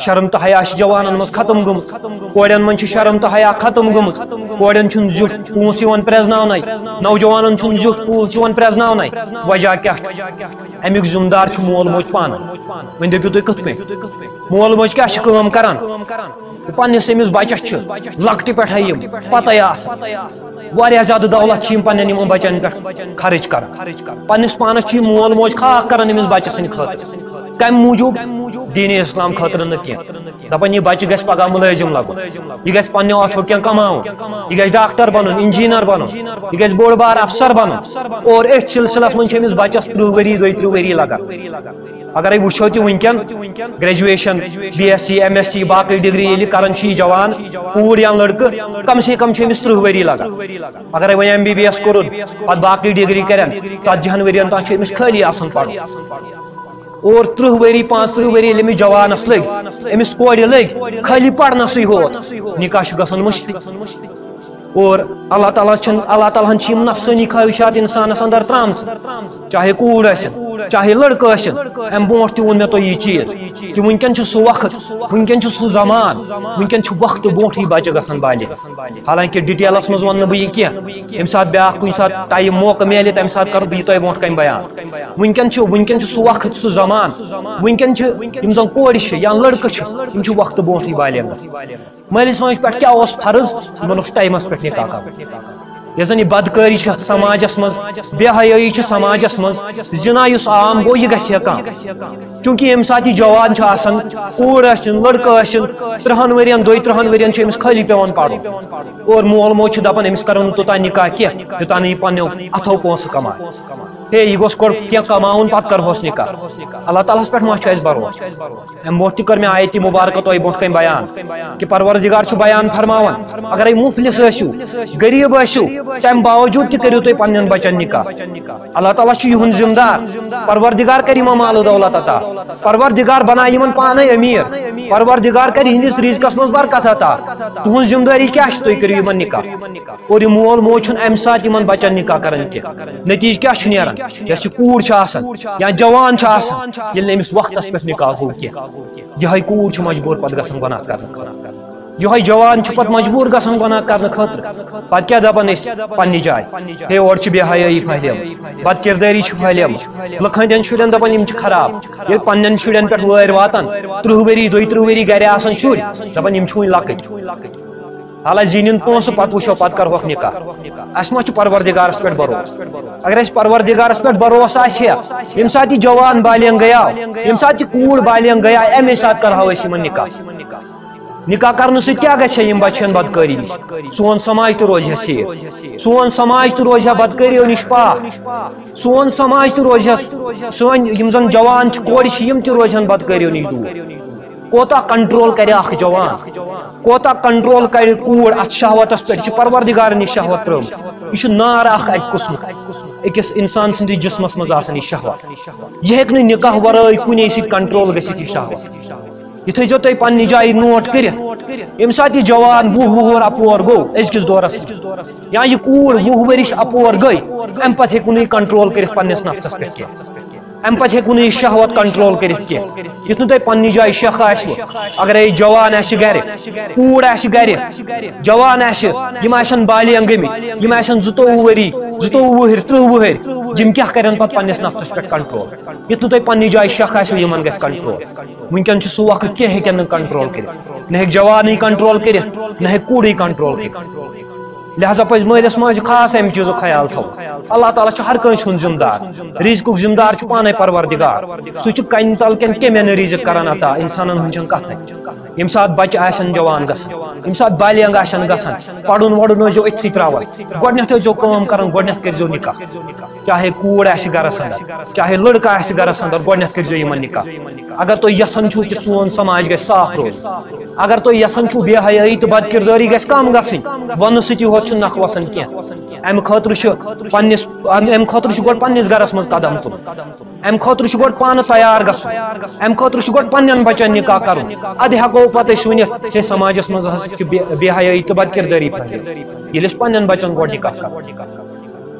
شرم تو حیا جوانن مز ختم گمت کورین من شرم تو حیا ختم گمت کورین چھن زیٹھ پونس یوان پریزناونائی نوجوانن چھن زیٹھ پونس یوان پریزناونائی وجہ کیا امیک ذمہ دار چھ مول موج پانے ون دپیو تُہۍ کتھ پٲٹھۍ مول موج کیا چھ کٲم کران پننس امس بچس چھ لکٹہِ پٮ۪ٹھے یم پتہ آسان واریاہ زیادہ دولت چھ یم پننٮ۪ن یمن بچن پٮ۪ٹھ خرچ کران پننس پانس چھ مول موج خاک کران امس بچس سٕنٛدِ خٲطرٕ کم موجوب دین اسلام خاطر نہ کی دپان یہ بچہ گژھِ پگہ ملازم لگن یہ گژھِ پننہِ اتھو کینٛہہ کماوُن یہ گژھِ ڈاکٹر بنُن انجینئر بنُن یہ گژھِ بوڑ بار افسر بنُن اور اتھ سلسلس منٛز چھِ أمِس بچس 30 ؤری 32 ؤری لگان اگرے وٕچھو تہِ ونکٮ۪ن graduation B S C M S C باقی ڈگری ییٚلہِ کران چھِ یہِ جوان کوٗر یا لڑکہٕ کم سے کم چھِ أمِس 30 ؤری لگان اگرے وۄنۍ ایم بی بی ایس کوٚرُن پتہٕ باقی ڈگری کرن 40 ؤرین تام چھُ أمِس خٲلی آسان پرُن اور 30 ؤری 35 ؤری ییٚلہِ أمِس جوانس لٔگۍ أمِس کورِ لٔگۍ خٲلی پرنسٕے ہوت نکاح چھُ گژھان مُشتٕے اور اللہ تعالیٰ ہن یم نفسانی خواہشات انسانس اندر ترامژ چاہے کوٗر ٲسِن چاہے لڑکہٕ ٲسِن ام برونٛٹھ تہِ ووٚن مےٚ تۄہہِ یہِ چیٖز کہِ ونکٮ۪ن چھُ سُہ وقت ونکٮ۪ن چھُ سُہ زمان ونکٮ۪ن چھُ وقتہٕ برونٛٹھٕے بچہِ گژھان بالغ حالانکہِ ڈِٹیلس منٛز ونہٕ نہٕ بہٕ یہِ کینٛہہ ییٚمہِ ساتہٕ بیٛاکھ کُنہِ ساتہٕ ٹایم موقعہٕ میلہِ تمہِ ساتہٕ کرٕ بہٕ یہِ تۄہہِ برونٛٹھ کَنہِ بیان ونکٮ۪ن چھُ سُہ وقت سُہ زمان ونکٮ۪ن چھِ یِم زن کورِ چھِ یا لڑکہٕ چھِ یِم چھِ وقتہٕ برونٛٹھٕے بالغ گژھان مٲلِس ماجہِ پٮ۪ٹھ کیٛاہ اوس فرض یِمن اوس ٹایمس پٮ۪ٹھ نکاح کرُن یۄس زن یہِ بدکٲری چھِ سماجس منٛز بے حیٲیی چھِ سماجس منٛز زنا یُس عام گوٚو یہِ گژھِ ہے کم چوٗنٛکہِ ییٚمہِ ساتہٕ یہِ جوان چھُ آسان کوٗر ٲسِن لڑکہٕ ٲسِن 30 ؤرین 32 ؤرین چھُ أمِس خٲلی پیٚوان پرُن اور مول موج چھُ دپان أمِس کرو نہٕ توٚتانۍ نکاح کینٛہہ یوٚتانۍ نہٕ یہِ پننیو اتھو پونٛسہٕ کمایہِ ہے یہِ گوٚژھ گۄڈٕ کینٛہہ کماوُن پتہٕ کرہوس نکاح اللہ تعالیٰ ہس پٮ۪ٹھ ما چھُ اسہِ بھروسہٕ امہِ برونٛٹھ تہِ کٔر مےٚ آیتہِ مُبارکہ تۄہہِ برونٛٹھ کَنہِ بیان کہِ پروردگار چھُ بیان فرماوان اگرے مُفلِس ٲسِو غریٖب ٲسِو تمہِ باوجوٗد تہِ کٔرِو تُہۍ پننٮ۪ن بچن نکاح اللہ تعالیٰ چھُ یِہُنٛد ذمہٕ دار پروردگار کرِ یِمن مال و دولت عطا پروردگار بنایہِ یِمن پانے امیر پروردگار کرِ یِہنٛدِس رِزقس منٛز برکت عطا تُہنٛز ذمہٕ دٲری کیاہ چھِ تُہۍ کٔرِو یِمن نکاح اور یہِ مول موج چھُنہٕ امہِ ساتہٕ یِمن بچن نکاح کران کینٛہہ نتیٖجہٕ کیاہ چھُ نیران یۄس یہِ کوٗر چھِ آسان یا جوان چھُ آسان ییٚلہِ نہٕ أمِس وقتس پٮ۪ٹھ نکاح گوٚو کینٛہہ یِہے کوٗر چھِ مجبوٗر پتہٕ گژھان گۄناہ کرنہٕ خٲطرٕ یِہے جوان چھُ پتہٕ مجبوٗر گژھان گۄناہ کرنہٕ خٲطرٕ پتہٕ کیاہ دپان أسۍ پننہِ جایہِ ہے اورٕ چھِ بے حیٲیی پھہلیمٕژ بد کردٲری چھِ پھہلیمٕژ لُکھ ہٕنٛدٮ۪ن شُرٮ۪ن دپان یِم چھِ خراب ییٚلہِ پننٮ۪ن شُرٮ۪ن پٮ۪ٹھ وٲرۍ واتان 30 ؤری 32 ؤری گرِ آسان شُرۍ دپان یِم چھِ وُنہِ لۄکٕٹۍ حالانکہِ زیٖنِن پونٛسہٕ پتہٕ وٕچھو پتہٕ کرہوکھ نکاح اسہِ ما چھُ پروردگارس پٮ۪ٹھ بھروسہٕ اگر اسہِ پروردگارس پٮ۪ٹھ بھروسہٕ آسہِ ہا ییٚمہِ ساتہٕ یہِ جوان بالغ گٔیاو ییٚمہِ ساتہٕ یہِ کوٗر بالغ گٔیاو امے ساتہٕ کرہاو أسۍ یِمن نکاح کرنہٕ سۭتۍ کیاہ گژھِ ہا یِم بچہٕ بدکٲری نِش سون سماج تہِ روزِ ہا سیف سون سماج تہِ روزِ ہا بدکٲریو نِش پاک سون سماج تہِ روزِ ہا سٲنۍ یِم زن جوان چھِ کورِ چھِ یِم تہِ روزہن بدکٲریو نِش دوٗر کوتاہ کنٹرول کرِ اکھ جوان کوتاہ کنٹرول کرِ کوٗر اتھ شہوتس پٮ۪ٹھ یہِ چھِ پروردگارن یہِ شہوت ترٲومٕژ یہِ چھُ نار اکھ اکہِ قٕسمُک أکِس انسان سٕنٛدِس جسمس منٛز آسان یہِ شہوت یہِ ہیٚکہِ نہٕ نکاح ورٲے کُنے سۭتۍ کنٹرول گٔژھِتھ یہِ شہوت یہ تھٲیزیو تُہۍ پننہِ جایہِ نوٹ کٔرِتھ ییٚمہِ ساتہٕ یہِ جوان 20 وُہُر اپور گوٚو أزکِس دورس یا یہِ کوٗر 20 ؤرِش اپور گٔے امہِ پتہٕ ہیٚکِو نہٕ یہِ کنٹرول کٔرِتھ پننِس نفسس پٮ۪ٹھ کینٛہہ امہِ پتہٕ ہیٚکِو نہٕ یہِ شہوت کنٹرول کٔرِتھ کینٛہہ یُتھ نہٕ تۄہہِ پننہِ جایہِ شک آسوٕ اگرے جوان آسہِ گرِ کوٗر آسہِ گرِ جوان آسہِ یِم آسن بالغ گٔمٕتۍ یِم آسن 22 ؤری 22 وُہٕرۍ 30 وُہٕرۍ یِم کیاہ کرن پتہٕ پننِس نفسس پٮ۪ٹھ کنٹرول یُتھ نہٕ تۄہہِ پننہِ جایہِ شک آسوٕ یِمن گژھِ کنٹرول ونکٮ۪ن چھُ سُہ وقت کینٛہہ ہیٚکن نہٕ کنٹرول کٔرِتھ نہ ہیٚکہِ جوانٕے کنٹرول کٔرِتھ نہ ہیٚکہِ کوٗرٕے کنٹرول کٔرِتھ لہذا پزِ مٲلِس ماجہِ خاص امہِ چیٖزُک خیال تھاوُن اللہ تعالیٰ چھُ ہر کٲنٛسہِ ہُنٛد ذمہٕ دار رِزقُک ذمہٕ دار چھُ پانے پروردگار سُہ چھُ کنہِ تل کٮ۪ن کیٚمٮ۪ن رِزق کران عطا انسانن ہُنٛد چھنہٕ کتھٕے ییٚمہِ ساتہٕ بچہِ آسن جوان گژھان ییٚمہِ ساتہٕ بالغ آسن گژھان پرُن وڑُن ٲسۍزیو أتھی تراوان گۄڈنٮ۪تھ ٲسۍزیو کٲم کران گۄڈنٮ۪تھ کٔرۍزیو نکاح چاہے کوٗر آسہِ گرس انٛدر چاہے لڑکہٕ آسہِ گرس انٛدر گۄڈنٮ۪تھ کٔرۍزیو یِمن نکاح اگر تُہۍ یژھان چھِو کہِ سون سماج گژھِ صاف روزُن اگر تُہۍ یژھان چھِو بے حیٲیی تہٕ بد کردٲری گژھِ کم گژھٕنۍ وننہٕ سۭتی یوت چھُنہٕ نکھٕ وسان کینٛہہ امہِ خٲطرٕ چھُ گۄڈٕ پننِس گرس منٛز قدم تُلُن امہِ خٲطرٕ چھُ گۄڈٕ پانہٕ تیار گژھُن امہِ خٲطرٕ چھُ گۄڈٕ پننٮ۪ن بچن نکاح کرُن ادٕ ہٮ۪کو پتہٕ أسۍ ؤنِتھ ہے سماجس منٛز ہسا چھِ بے حیٲیی تہٕ بد کردٲری پھٔہلِتھ ییٚلہِ أسۍ پننٮ۪ن بچن گۄڈٕ نکاح کرو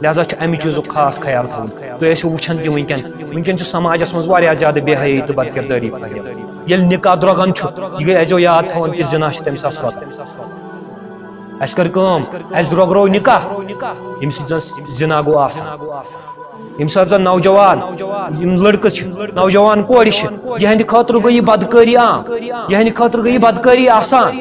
لہذا امہ چیزک خاص خیال تھاؤن تھی ٲسِو وٕچھان تہِ ونکٮ۪ن چھُ سماجس منٛز واریاہ زیادٕ بے حیٲیی تہٕ بد کردٲری پھٔہلِتھ ییٚلہِ نکاح درٛۄگن چھُ یہِ گٔے ٲسۍزیو یاد تھاوان کہِ زِنا چھِ تٔمِس اَسہِ رۄتہٕ اَسہِ کٔر کٲم اَسہِ درٛۄگرو نکاح ییٚمہِ سۭتۍ زن زِنا گوٚو آسان ییٚمہِ ساتہٕ زن نوجوان یِم لڑکہٕ چھِ نوجوان کورِ چھِ یِہنٛدِ خٲطرٕ گٔے یہِ بدکٲری عام یِہنٛدِ خٲطرٕ گٔے یہِ بدکٲری آسان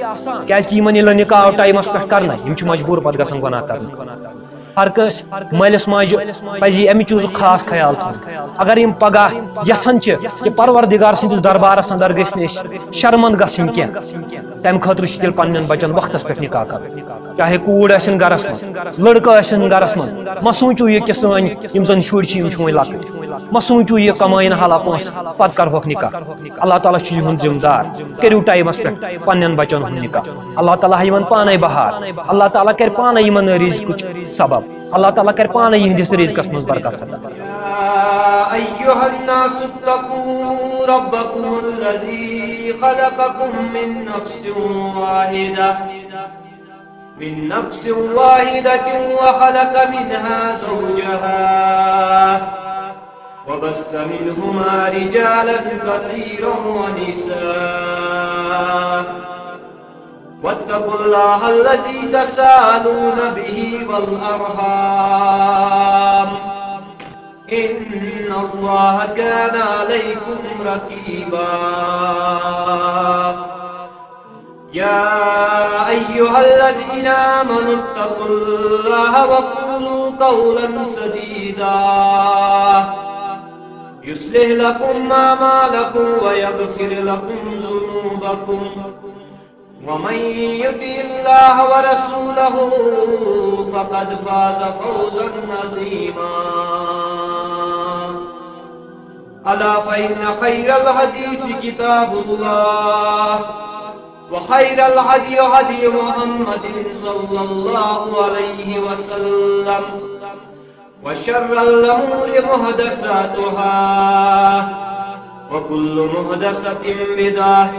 کیٛازِ کہِ یِمن ییٚلہِ نہٕ نکاح آو ٹایمس پٮ۪ٹھ کرنہٕ یِم چھِ مجبوٗر پتہٕ گژھان گۄناہ کرنہٕ ہر کٲنٛسہِ مٲلِس ماجہِ پزِ امہِ چیٖزُک خاص خیال تھاوُن اگر یِم پگاہ یژھان چھِ کہِ پروردگار سٕنٛدِس دربارس اندر گٔژھۍ نہٕ أسۍ شرمنٛد گژھٕنۍ کینٛہہ تمہِ خٲطرٕ چھِ تیٚلہِ پننٮ۪ن بچن وقتس پٮ۪ٹھ نکاح کرُن چاہے کوٗر ٲسِن گرس منٛز لڑکہٕ ٲسِن گرس منٛز مہ سوٗنٛچِو یہِ کہِ سٲنۍ یِم زن شُرۍ چھِ یِم چھِ وۄنۍ لۄکٕٹۍ مہ سوٗنٛچِو یہِ کمٲیِن حالا پونٛسہٕ پتہٕ کرہوکھ نکاح اللہ تعالیٰ چھُ یِہُنٛد ذمہٕ دار کٔرِو ٹایمس پٮ۪ٹھ پننٮ۪ن بچن ہُنٛد نکاح اللہ تعالیٰ ہا یِمن پانے بہار اللہ تعالیٰ کرِ پانے یِمن رزقٕچ سبب اللہ تعالیٰ کرِ پانے یِہنٛدِس رزقس منٛز برکت أيها الناس اتقوا ربكم الذي خلقكم من نفس واحدة وخلق منها زوجها وبث منهما رجالا كثيرا ونساء واتقوا الله الذي تساءلون به والأرحام إن الله كان عليكم رقيبا يا أيها الذين آمنوا اتقوا الله وقولوا قولا سديدا يصلح لكم أعمالكم ويغفر لكم ذنوبكم ومن يطع الله ورسوله فقد فاز فوزا عظيما ألا فإن خير الحديث كتاب الله وخير الهدي هدي محمد صلى الله عليه وسلم وشر الأمور محدثاتها وكل محدثة بدعة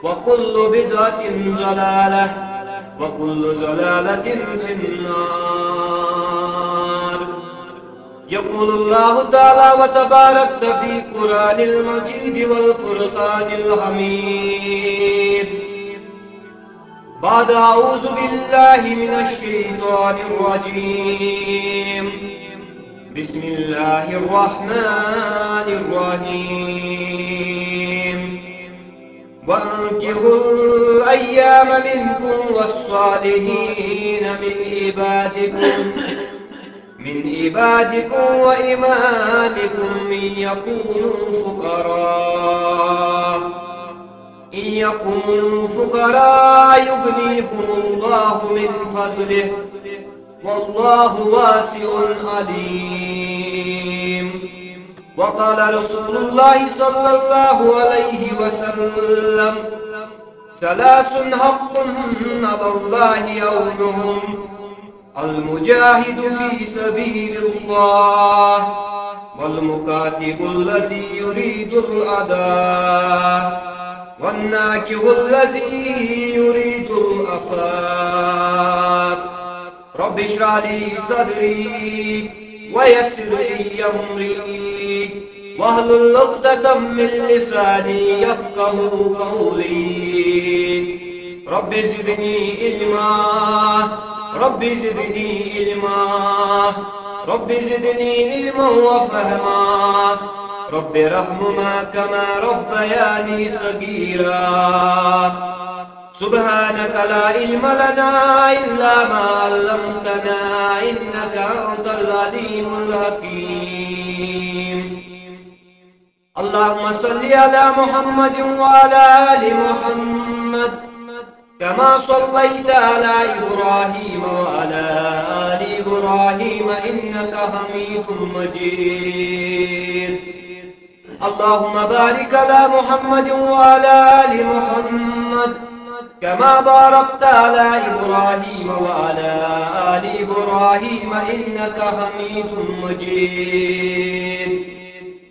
وكل بدعة ضلالة وكل ضلالة في النار يقول الله تعالى وتبارك في القرآن المجيد والفرقان الحميد بعد أعوذ بالله من الشيطان الرجيم بسم الله الرحمن الرحيم وانكحوا الأيام منكم والصالحين من عبادكم وإمامكم إن يكونوا فقراء يغنيكم الله من فضله والله واسع عليم وقال رسول الله صلى الله عليه وسلم ثلاث حق على الله عونهم المجاهد في سبيل الله والمكاتب الذي يريد الأداء والناكح الذي يريد الأفاق رب اشرح لي صدري ويسر لي أمري واحلل عقدة من لساني يفقهوا قولي رب زدني علما رب زدني علما رب زدني علما وفهما رب ارحمهما كما ربياني صغيرا سبحانك لا علم لنا إلا ما علمتنا إنك أنت العليم الحكيم اللهم صل على محمد وعلى آل محمد كما صليت على إبراهيم وعلى آل إبراهيم إنك حميد مجيد اللهم بارك على محمد وعلى آل محمد كما باركت على إبراهيم وعلى آل إبراهيم إنك حميد مجيد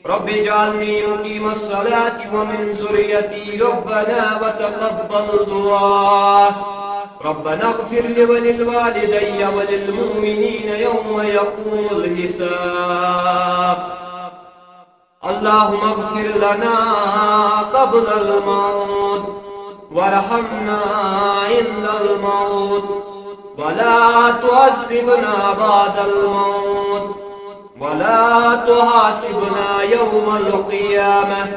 رب اجعلني مقيم الصلاة ومن ذريتي ربنا وتقبل دعاء ربنا اغفر لي وللوالدي وللمؤمنين يوم يقوم الحساب اللهم اغفر لنا قبل الموت وارحمنا عند الموت ولا تعذبنا بعد الموت ولا تحاسبنا يوم القيامة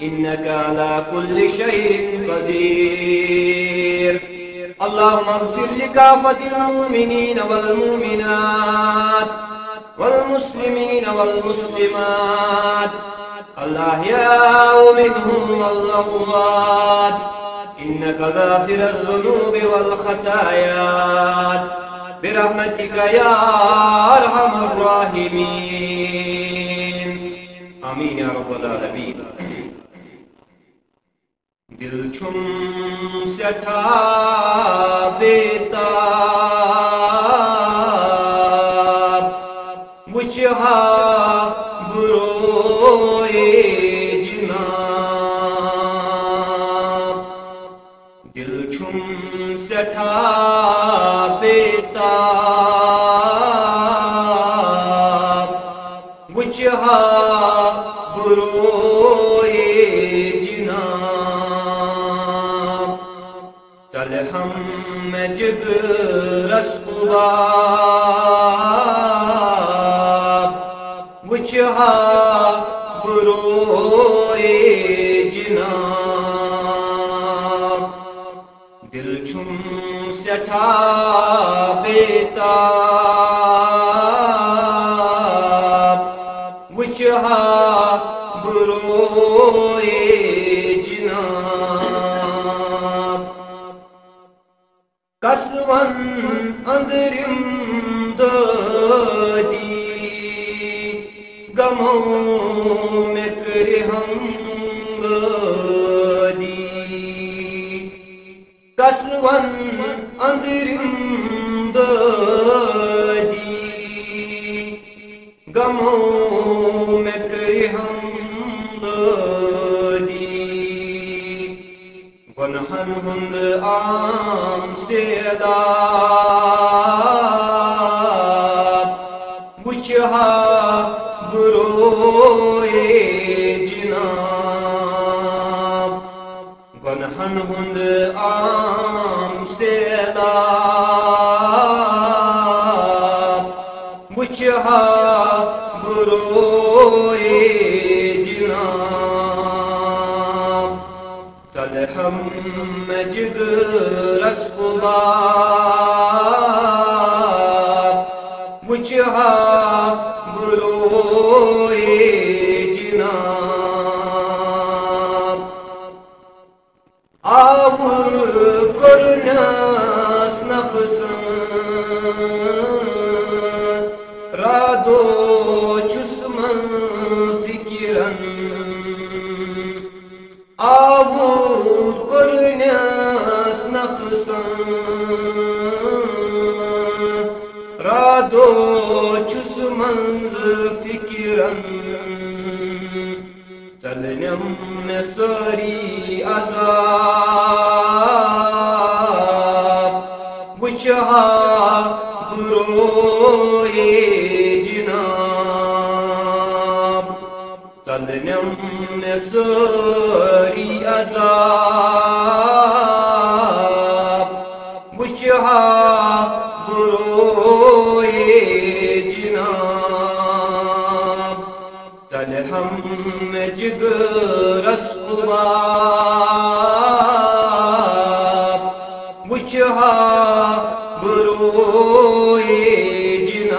إنك على كل شيء قدير اللهم اغفر لكافة المؤمنين والمؤمنات والمسلمين والمسلمات الأحياء منهم والأموات إنك غافر الذنوب والخطايا برحمتك يا أرحم الراحمين آمين يا رب العالمين دل چھم سٹھا بیتاب وچھا بروئے جناب دل چھم سٹھا بیتاب وچھا بروئے ہم جگ رسقباب وچھا بروئے جناب دل چھم سٹھا بیتاب وچھا بروئے قسون اندرم دادی غموں میں کرہم گادی قسون اندرم دادی غموں میں کرہم گادی گنہن ہند عام سیلاب وچھا بروئے جناب گنہن ہند عام سیلاب وچھا بروئے جناب چل ہم جگ رسقباب وچھا بروئے جناب آور کرناس نفسن رادو چسمن فکرن آور کرناس نفسن رادو چسمن فکرن چلنم میں ساری عذاب وچھا بروئے جناب چلنم میں ساری عذاب وچھا بروئے جناب چل ہم جگ رسقباب وچھا بروئے جناب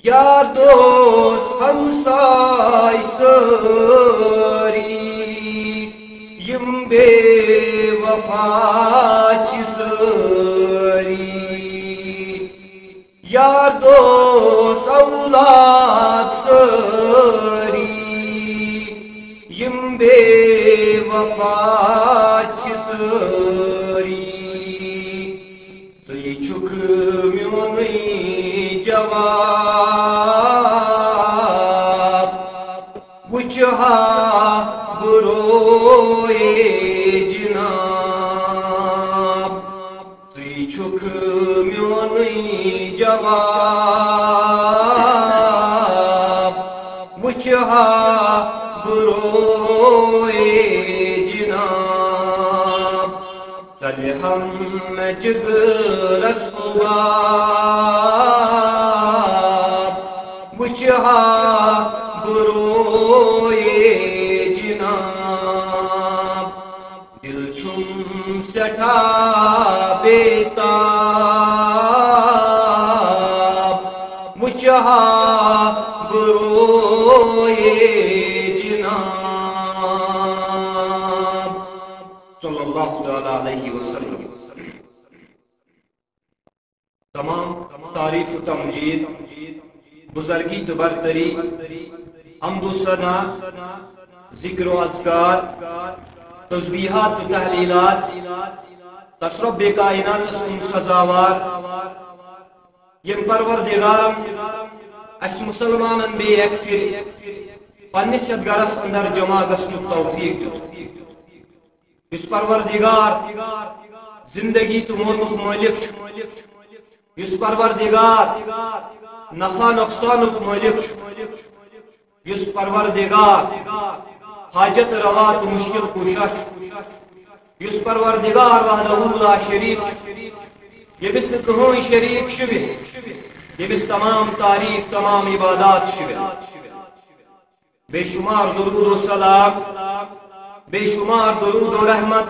یار دوست ہمسائے ساری یم بے وفا چھ ساری یار دوست اولاد ساری یم بے وفا چھ ساری ژے چھُکھ میونُے جواب وچھا بروئے جناب چلے ہم جگرس عباب بچہا بروئے جناب دل چھم سٹھا بیتاب بچہا بروئے جناب صلی اللہ علیہ وسلم. تمام تعریف و تمجید بزرگی تو برتری حمد و ثنا ذکر و اذکار تسبیحات و تحلیلات تصرف کائنات سن سزاوار یم پروردگارم اس مسلمانن بے ایک پھر پنس یتھ گرس اندر جمع گژھنُک توفیق دیت. اس پروردگار زندگی تو موتک مالک چھُ. اس پروردگار نفع نقصانک مالک چھُ. اس پروردگار حاجت روا تو مشکل کشا چھُ. اس پروردگار وحدہ لا شریک چھُ. ییٚمِس نہٕ کٕہٕنۍ شریک شُبہِ. ییٚمِس تمام تعریف تمام عبادات شُبہِ. بے شمار درود و سلام بے شمار درود و رحمت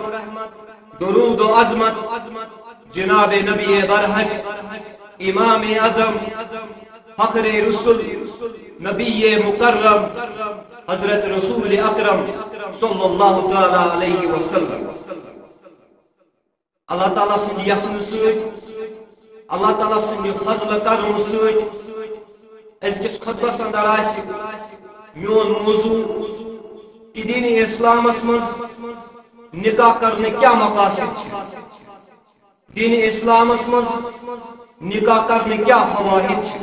درود و عظمت جناب نبی برحق امام اعظم فخر رسول نبی مکرم حضرت رسول اکرم صلی اللہ تعالی علیہ وسلم. اللہ تعالیٰ سن یسن سۭتۍ اللہ تعالیٰ سن فضل کرم سۭتۍ أزکِس خطبس اندر آسہِ میون موضوع کہ دین اسلامس مز نکاح کرنے کیا مقاصد چھِ. دین اسلامس مز نکاح کرنے کیا فوائد چھِ.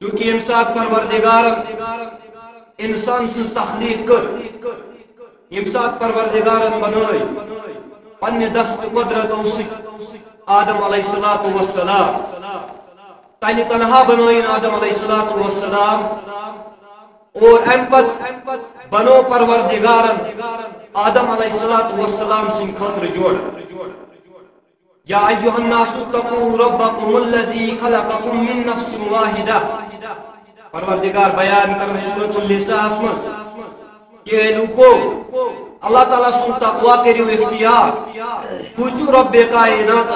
چونکہ یم سات پروردگارن انسان سن تخلیق کر یم سات پروردگارن بنائی پنہ دست قدرتو سۭتۍ آدم علیہ السلام تنہ تنہا بنائن آدم علیہ السلام اور ام پت بنو پروردگارن آدم علیہ السلام سن خاطر جوڑ. یا ایھا الناس اتقوا ربکم الذی خلقکم من نفس واحدہ. پروردگار بیان کرن سورۃ النساء مز کہ لوکو اللہ تعالیٰ سن تقوا کریو اختیار پوچھو رب کائنات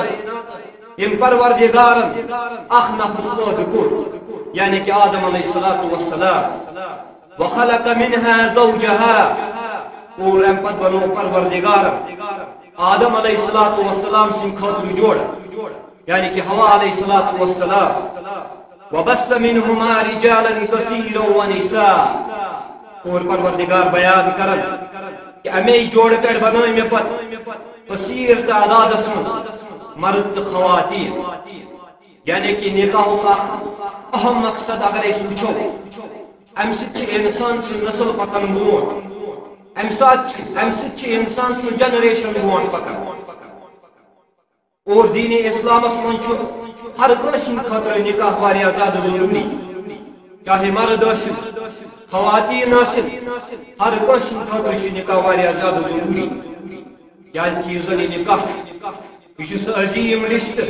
یم پروردگارن اخ نفس پٲدٕ کوٚر یعنی کہ آدم علیہ السلام وخلق منها زوجها اور ام پت بنو پروردگارن آدم علیہ السلام سن خاطر جوڑ یعنی کہ حوا علیہ السلام وبث منهما رجالا كثيرا ونساء. اور پروردگار بیان کرن کہ امی جوڑ پہ بنائی میں پت کثیر تعداد مز مرد تو خواتین. یعنی کہ نکاح کا اہم مقصد اگر اس وچھو ام سۭتۍ چھِ انسان سٕنٛز نسل پکان برونٛٹھ. ام سۭتۍ چھِ انسان سٕنٛز جنریشن برونٛٹھ پکان. اور دین اسلامس منٛز چھُ ہر کٲنٛسہِ ہٕنٛدِ خٲطرٕ نکاح واریاہ زیادٕ ضروٗری چاہے مرد ٲسِن خواتین ٲسِن ہر کٲنٛسہِ ہٕنٛدِ خٲطرٕ چھُ نکاح واریاہ زیادٕ ضروٗری. کیٛازِ کہِ یُس زن یہِ نکاح چھُ یہ چھُ سُہ عظیٖم رشتہٕ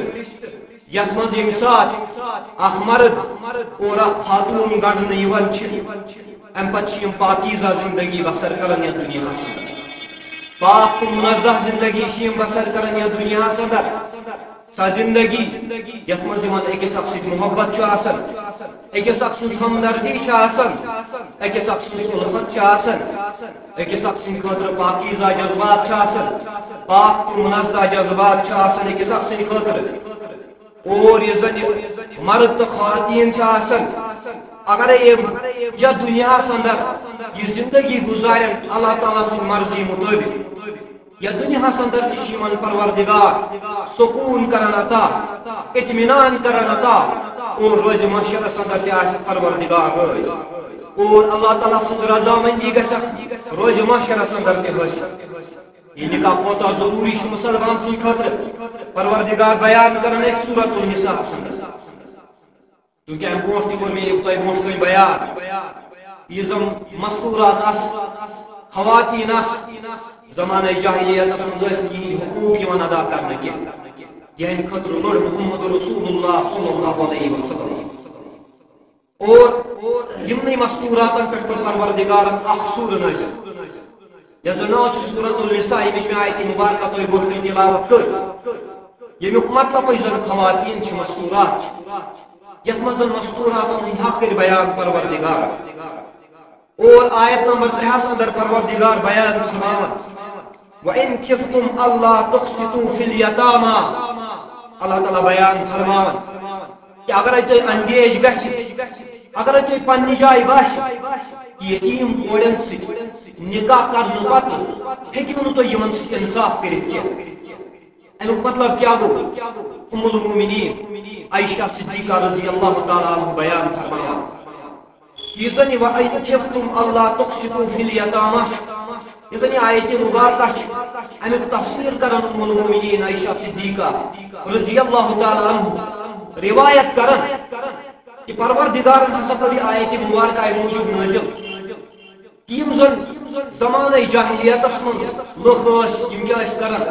یتھ منٛز ییٚمہِ ساتہٕ اکھ مرد اور اکھ خاتوٗن گنڈنہٕ یِوان چھِ امہِ پتہٕ چھِ یِم پاکیٖزہ زندگی بسر کران یتھ دُنیاہس اندر. پاک تہٕ منزہ زندگی چھِ یِم بسر کران یتھ دُنیاہس اندر. سۄ زندگی یتھ منٛز یِمن أکِس اکھ سۭتۍ محبت چھُ آسان أکِس اکھ سٕنٛز ہمدردی چھِ آسان أکِس اکھ سٕنٛز اُلفت چھِ آسان أکِس اکھ سٕنٛدِ خٲطرٕ پاکیٖزہ جذبات چھِ آسان پاک تہٕ منزہ جذبات چھِ آسان أکِس اکھ سٕنٛدِ خٲطرٕ. اور یُس زن مرد تو خواتین چھِ آسان اگر یتھ دنیاہس اندر یہ زندگی گزارن اللہ تعالیٰ سٕنٛدِ مرضی مطٲبق یتھ دنیاہس اندر تہِ چھِ یِمن پروردگار سکوٗن کران عطا اطمینان کران عطا اور روزِ معاشرس اندر تہِ آسہِ پروردگار رٲضۍ اور اللہ تعالیٰ سٕنٛز رضامندی گژھٮ۪کھ روزِ معاشرس اندر تہِ حٲصِل. یہ نکاح کوتاہ ضروری چھُ مسلمان سٕنٛدِ خٲطرٕ پروردگار بیان کران أکۍ سورۃ النساء اندر. چونکہ امہِ برونٛٹھ تہِ کوٚر مےٚ تۄہہِ برونٛٹھ کَنہِ بیان یہِ زن مستوٗرات آسہٕ خواتین زمانہ جاہلیت یہ حقوق ادا کرنے کی یعنی خطر لڑ محمد رسول اللہ صلی اللہ علیہ وسلم اور یمنی مستورات پہ پروردگارن اخ سور نازل یس نو سورۃ النساء مش میں آیت مبارکہ تو برٹ تلاوت کر یمیک مطلب زن خواتین چھ مستورات یت مز مستورات حق کر بیان پروردگار اور آیت نمبر 3 اندر پروردگار بیان فرماون وَإِن كِفْتُمْ أَلَّا تُقْسِطُوا فِي الْيَتَامَى اللہ تعالیٰ بیان فرماون کہ اگر تُہۍ انگیج گژھِ اگر تُہۍ پننہِ جایہِ باسہِ یتیم کورٮ۪ن سۭتۍ نکاح کرنہٕ پتہٕ ہیٚکِو نہٕ تُہۍ یِمن سۭتۍ انصاف کٔرِتھ کینٛہہ امیُک مطلب کیٛاہ گوٚو ام المؤمنین عائشہ صدیقہ رضی اللہ تعالیٰ عنہ بیان فرماون یہ زن وَإِن كِفْتُمْ أَلَّا تُقْسِطُوا فِي الْيَتَامَى یہ زن آیت مبارکہ امیک تفسیر کرن ام المؤمنین عائشہ صدیقہ رضی اللہ تعالیٰ عنہ روایت کرن کہ پروردگارن ہسا کر یہ آیت مبارکہ موجود نازل کہ یم زن زمانہ جاہلیتس منٛز لُکھ ٲسۍ یم کیٛاہ ٲسۍ کران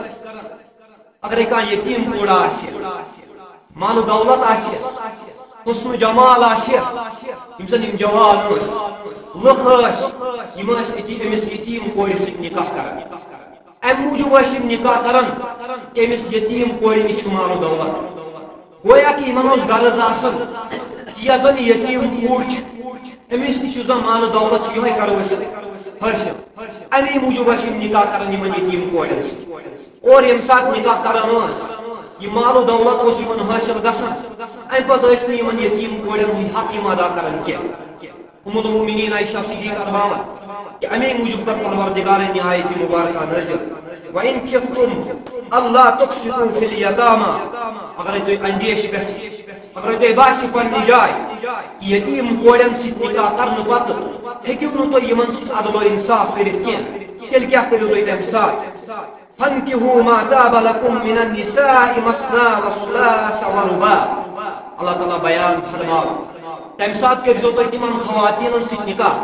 اگر کانٛہہ یتیم کوٗر آسہِ مال و دولت آسٮ۪س حسن جمال آسٮ۪س یم زن یم جوان ٲسۍ لُکھ ٲسۍ یم ٲسۍ أمِس یتیم کورِ سۭتۍ نکاح کران امہِ موٗجوٗب ٲسۍ یم نکاح کران کہ أمِس یتیم کورِ نِش چھُ مال و دولت گویا کہ یمن اوس غرض آسان کہ یۄس زن یتیم کوٗر چھِ أمِس نِش یُس زن مال و دولت چھُ یِہوے کرو أسۍ حٲصِل امی موٗجوٗب ٲسۍ یم نکاح کران یمن یتیم کورٮ۪ن سۭتۍ اور ییٚمہِ ساتہٕ نکاح کران ٲسۍ یہ مال و دولت اوس یمن حٲصِل گژھان امہِ پتہٕ ٲسۍ نہٕ یمن یتیم کورٮ۪ن ہُنٛد حق یم ادا کران کینٛہہ ام المؤمنین عائشہ صدیقہ فرماون کہ امی موجوب کر پروردگارن یہ آیت مبارکہ نازل وَإِن كِفْتُمْ أَلَّا تُقْسِطُوا فِي الْيَتَامَى اگر تُہۍ اندیش گژھِ اگر تُہۍ باسہِ پننہِ جایہِ کہ یتیم کورٮ۪ن سۭتۍ نکاح کرنہٕ پتہٕ ہیٚکِو نہٕ تُہۍ یمن سۭتۍ عدل و انصاف کٔرِتھ کینٛہہ تیٚلہِ کیٛاہ کٔرِو تُہۍ تمہِ ساتہٕ فَانكِحُوا مَا طَابَ لَكُم مِّنَ النِّسَاءِ مَثْنَىٰ وَثُلَاثَ وَرُبَاعَ اللہ تعالیٰ بیان فرماون تمہِ ساتہٕ کٔرزیٚو تُہۍ تِمن خواتیٖنن سۭتۍ نکاح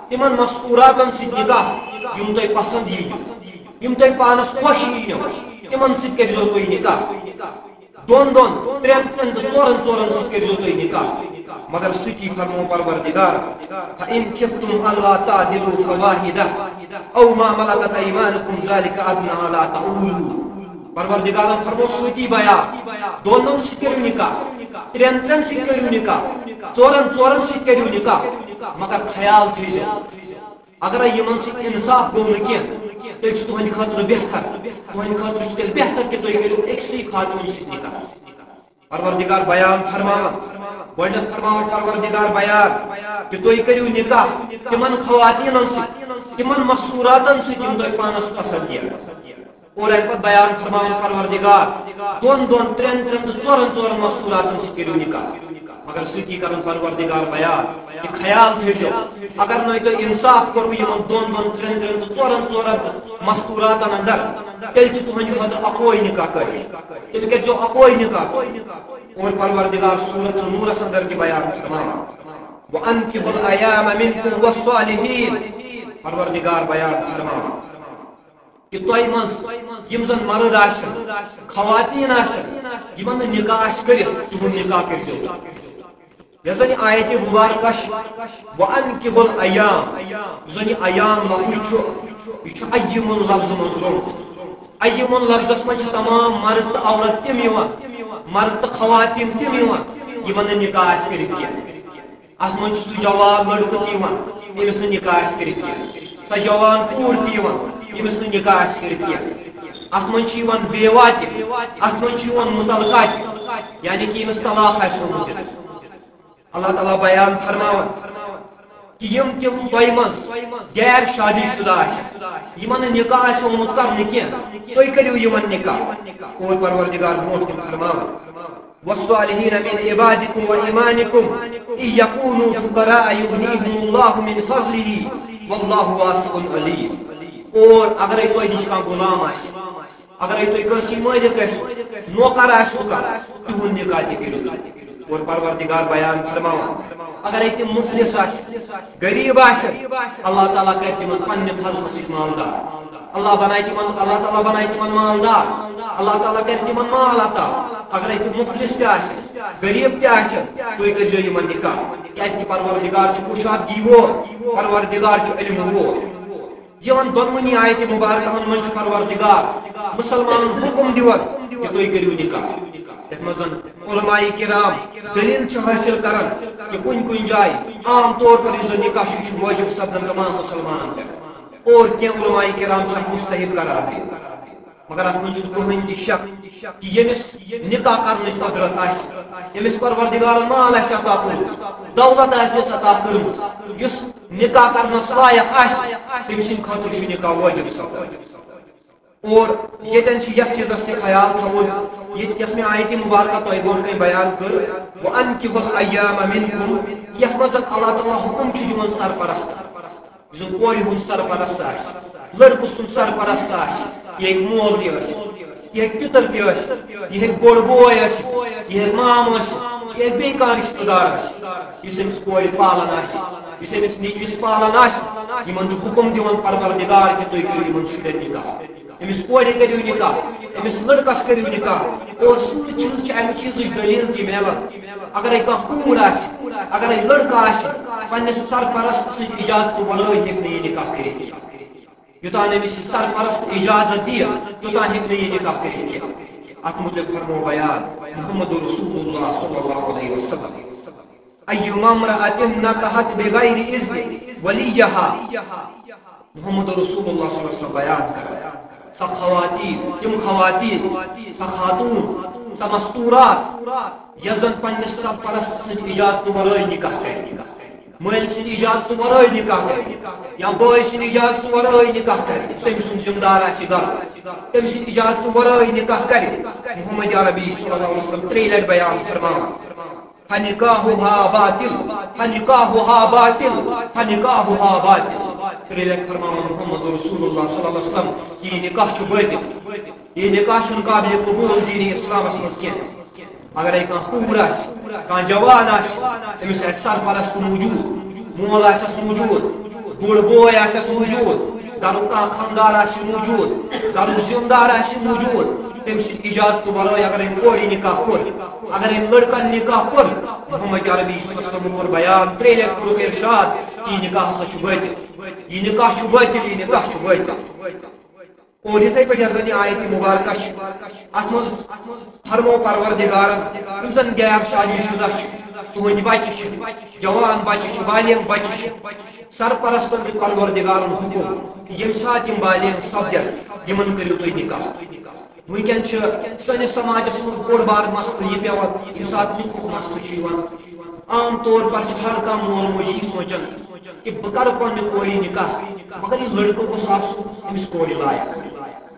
تِمن مستوٗراتن سۭتۍ نکاح یم تۄہہِ پسنٛد یِیو یم تۄہہِ پانس خۄش یِیو تِمن سۭتۍ کٔرزیٚو تُہۍ نکاح دۄن دۄن ترٛٮ۪ن ترٛٮ۪ن تہٕ ژورن ژورن سۭتۍ کٔرزیٚو تُہۍ نکاح مگر سۭتی فرمو پروردگار فَإِن كِفْتُمْ أَلَّا تَعْدِلُوا فَوَاحِدَةً أَوْ مَا مَلَكَتْ أَيْمَانُكُمْ ذَلِكَ أَدْنَىٰ أَلَّا تَعُولُوا پروردگارن فرمو سۭتی بیان دۄن دۄن سۭتۍ کٔرِو نکاح ترٛٮ۪ن ترٛٮ۪ن سۭتۍ کٔرِو نکاح ژورن ژورن سۭتۍ کٔرِو نکاح مگر خیال تھٲیزیٚو اگرے یمن سۭتۍ انصاف گوٚو نہٕ کینٛہہ تیٚلہِ چھُ تُہنٛدِ خٲطرٕ بہتر تُہنٛدِ خٲطرٕ چھُ تیٚلہِ بہتر کہ تُہۍ کٔرِو أکسٕے خاتوٗن سۭتۍ نکاح پروردگار بیان فرماون گۄڈنیٚتھ فرماون پروردگار بیان کہ تُہۍ کٔرِو نکاح تِمن خواتیٖنن سۭتۍ تِمن مستوٗراتن سۭتۍ یم تۄہہِ پانس پسنٛد یِن اور امہِ پتہٕ بیان فرماون پروردگار دۄن دۄن ترٛٮ۪ن ترٛٮ۪ن تہٕ ژورن ژورن مستوٗراتن سۭتۍ کٔرِو نکاح مگر سۭتی کرن پروردگار بیان کہ خیال تھٲیزیٚو اگر نہٕ تۄہہِ انصاف کوٚروٕ یمن دۄن دۄن ترٛٮ۪ن ترٛٮ۪ن تہٕ ژورن ژورن مستوٗراتن اندر تیٚلہِ چھُ تُہنٛدِ خٲطرٕ اکوے نکاح کٲفی تیٚلہِ کٔرزیٚو اکوے نکاح اور پروردگار سورۃ النورس اندر تہِ بیان فرماون وَأَنكِحُوا الْأَيَامَ مِنكُمْ وَالصَّالِحِينَ پروردگار بیان فرماون کہ تۄہہِ منٛز یم زن مرد آسن خواتین آسن یمن نہٕ نکاح آسہِ کٔرِتھ تِہُنٛد نکاح کٔرزیٚو یۄس زن آیت مبارکہ وَأَنكِحُوا الْأَيَامَ یُس زن یہ ایام لفظ چھُ یہ چھُ ایمُن لفظ منٛز روٚمُت ایمُن لفظس منٛز چھِ تمام مرد تہٕ عورت تِم یِوان مرد تہٕ خواتین تِم یِوان یمن نہٕ نکاح آسہِ کٔرِتھ کینٛہہ اتھ منٛز چھُ سُہ جوان لڑکہٕ تہِ یِوان ییٚمِس نہٕ نکاح آسہِ کٔرِتھ کینٛہہ سۄ جوان کوٗر تہِ یِوان ییٚمِس نہٕ نکاح آسہِ کٔرِتھ کینٛہہ اتھ منٛز چھِ یِوان بیوا تہِ اتھ منٛز چھِ یِوان مُطلقہ تہِ یعنی کہ ییٚمِس طلاق آسہِ گوٚمُت اللہ تعالیٰ بیان فرماون کہ یم تم تۄہہِ منٛز غیر شادی شدہ آسن یمن نہٕ نکاح آسہِ آمُت کرنہٕ کینٛہہ تُہۍ کٔرِو یمن نکاح اور پروردگار برونٛٹھ کُن فرماون وَالصَّالِحِينَ مِنْ عِبَادِكُمْ وَإِمَانِكُمْ إِن يَكُونُوا فُقَرَاءَ يُغْنِيهِمُ اللَّهُ مِنْ فَضْلِهِ وَاللَّهُ وَاسِعٌ عَلِيمٌ اور اگرے تۄہہِ نِش کانٛہہ غلام آسہِ اگرے تُہۍ کٲنٛسہِ مٲلِک ٲسِو نوکر آسِو کانٛہہ تِہُنٛد نکاح تہِ کٔرِو اور پروردگار بیان فرماوان اگر تم مفلس غریب اللہ تعالیٰ کر تمن پنہ فضل سۭتۍ مالدار اللہ تعالیٰ بنائے تمن مالدار اللہ تعالیٰ کر تمن مال عطا اگر تم مفلس تہ غریب تہ تھی کرزیو یمن نکاح کیازِ کہ پروردگار کشادگی وول پروردگار علم وول یمن دونونی آیت مبارکہن من پروردگار مسلمان حکم دِوان کہ تُہۍ کٔرِو نکاح یتھ منٛز علماء کرام دلیل حاصل کران کہ کن جائے عام طور پر یہ نکاح واجب سپدان تمام مسلمانن پہ اور کی علماء کرام مستحب قرار دیں مگر ات من کہین تہ شک کہ یمس نکاح کرنے قدرت یمس پروردگار مال عطا کورمت دولت عطا کورمت یس نکاح کرنس لائق تم سند خاطر نکاح واجب سپدان اور یتن یت چیزس تہ خیال تھون یس میں آیت مبارکہ تہ برونٛہہ کن بیان کر وانکحوا الایام منکم یتھ منٛز اللہ تعالیٰ حکم دِوان سرپرست زن کورِ ہُنٛد سرپرست لڑکہٕ سُنٛد سرپرست یہ مول تہ یہ پتر تہ یہ بوڑ بوے یہ مام یہ بی کانٛہہ رشتہ دار یس أمِس کورِ پالان یس أمِس نیچوِس پالان یمن حکم دِوان پروردگار کہ تُہۍ کٔرِو یمن شُرٮ۪ن نکاح امس کورِ کٔرِو نکاح امس لڑکس کٔرِو نکاح اور سۭتۍ امہِ چیٖزٕچ دلیل تہِ میلان اگرے کانٛہہ کوٗر اگرے لڑکہٕ پننس سرپرست سۭتۍ اجازت ورٲے ہیٚکہِ نہٕ یہِ نکاح کٔرِتھ یوٚتانۍ أمِس سرپرست اجازت دِیہِ توٚتانۍ ہیٚکہِ نہٕ یہِ نکاح کٔرِتھ کینٛہہ اتھ متعلق فرمو بیان محمد رسول اللہ صلی اللہ علیہ وسلم ایما امرأة نکحت بغیر اذن ولیها محمد رسول اللہ صلی اللہ علیہ وسلم بیان کر سا خواتین سا خاتون سا مستورات یزن پنس سرپرست سن اجازت ورٲے نکاح کر مٲلۍ سٕنٛدِ اجازت ورٲے نکاح کر یا بٲے سٕنٛدِ اجازت ورٲے نکاح کر سٔمۍ سُنٛد ذمہٕ دار آسہِ گرٕ تٔمۍ سٕنٛدِ اجازت ورٲے نکاح کر محمد عربی صلی اللہ علیہ وسلم 3 لٹہِ بیان فرماوان فنکاحها باطل فنکاحها باطل فنکاحها باطل 3 لٹہِ فرماوان محمد رسول اللہ صلی اللہ علیہ وسلم کہ یہ نکاح باطل یہ نکاح قابل قبول دین اسلامس مز کی اگر کور کان جوان امس سرپرست موجود مول آسس موجود بوڑ بوے آسس موجود گھرک خاندار موجود گھرک ذمہ دار موجود تم سن اجازت ورائے اگر کور نکاح کور اگر لڑکن نکاح کور محمد عربی صلی اللہ علیہ وسلم کور بیان 3 لٹہِ کورُکھ ارشاد کہ یہ نکاح ہسا باطل یہ نکاح باطل یہ نکاح باطل اور یتھے پٲٹھۍ زن آیت مبارکہ ات منٛز فرمو پروردگارن یِم زن غیر شادی شدہ تہنٛدۍ بچہِ جوان بچہِ بالغ بچہِ سرپرستن دیُت پروردگارن حکم ییٚمہِ ساتہٕ یِم بالغ سپدن یِمن کٔرِو تُہۍ نکاح ونکٮ۪ن سٲنِس سماجس منٛز بوٚڑ بار مسلہٕ یہِ پیٚوان ییٚمہِ ساتہٕ نکاحُک مسلہٕ چھُ یِوان عام طور پر ہر کانٛہہ مول موج یہِ سونچان کہ بہٕ کرٕ پننہِ کورِ نکاح مگر یہِ لڑکہٕ گوٚژھ آسُن أمِس کورِ لایق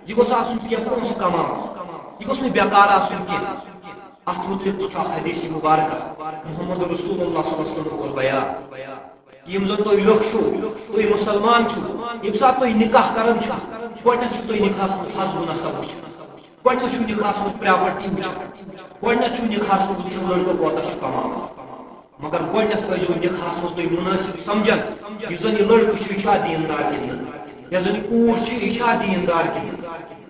یہ گوٚژھ آسُن کینٛہہ پونٛسہٕ کماوان یہ گوٚژھ نہٕ بیکار آسُن کینٛہہ اتھ متعلق تہِ چھُ اکھ حدیث مبارکہ محمد رسول اللہ صلی اللہ علیہ وسلم کوٚر بیان یم زن تُہۍ لُکھ چھِو تُہۍ مُسلمان چھِو ییٚمہِ ساتہٕ تُہۍ نکاح کران چھِو گۄڈنیٚتھ چھُو تُہۍ نکاحس منٛز حسب نسب وٕچھان گۄڈنیٚتھ چھُو نکاحس منٛز پراپرٹی وٕچھان گۄڈنیٚتھ چھُو نکاحس منٛز وٕچھان لڑکہٕ کوتاہ چھُ کماوان مگر گۄڈنیٚتھ ٲسۍزیو نکاحس منٛز تُہۍ منٲسب سمجھان یُس زن یہِ لڑکہٕ چھُ یہِ چھا دیندار کِنہٕ یۄس زن یہِ کوٗر چھِ یہِ چھا دیندار کِنہٕ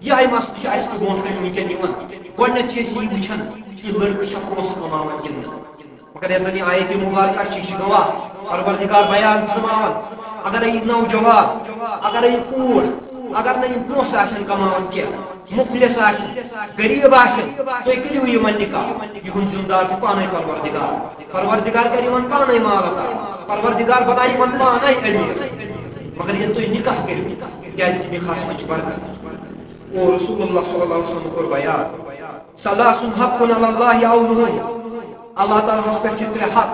یہے مسلہٕ چھُ اسہِ تہِ برونٛٹھ کَنہِ وٕنکٮ۪ن یِوان گۄڈنیٚتھ چھِ أسۍ یہِ وٕچھان یہِ لڑکہٕ چھا پونٛسہٕ کماوان کِنہٕ مگر یۄس زن یہِ آیت مبارکہ چھِ یہِ چھِ گواہ پروردگار بیان فرماوان اگرے یہِ نوجوان اگرے یہِ کوٗر اگر نہٕ یِم پونٛسہٕ آسن کماوان کینٛہہ مُفلِس آسن غریٖب آسن تُہۍ کٔرِو یِمن نکاح یِہُنٛد ذمہٕ دار چھُ پانے پروردگار کرِ یِمن پانے مال عطا پروردگار بنایہِ یِمن پانے امیر مگر ییٚلہِ تُہۍ نکاح کٔرِو کیازِ کہِ نکاحس منٛز چھِ برکت اور رسول اللہ صلی اللہ علیہ وسلم کوٚر بیان ثلاثٌ حق علی اللہ عونہم اللہ تعالیٰ ہس پٮ۪ٹھ چھِ 3 حق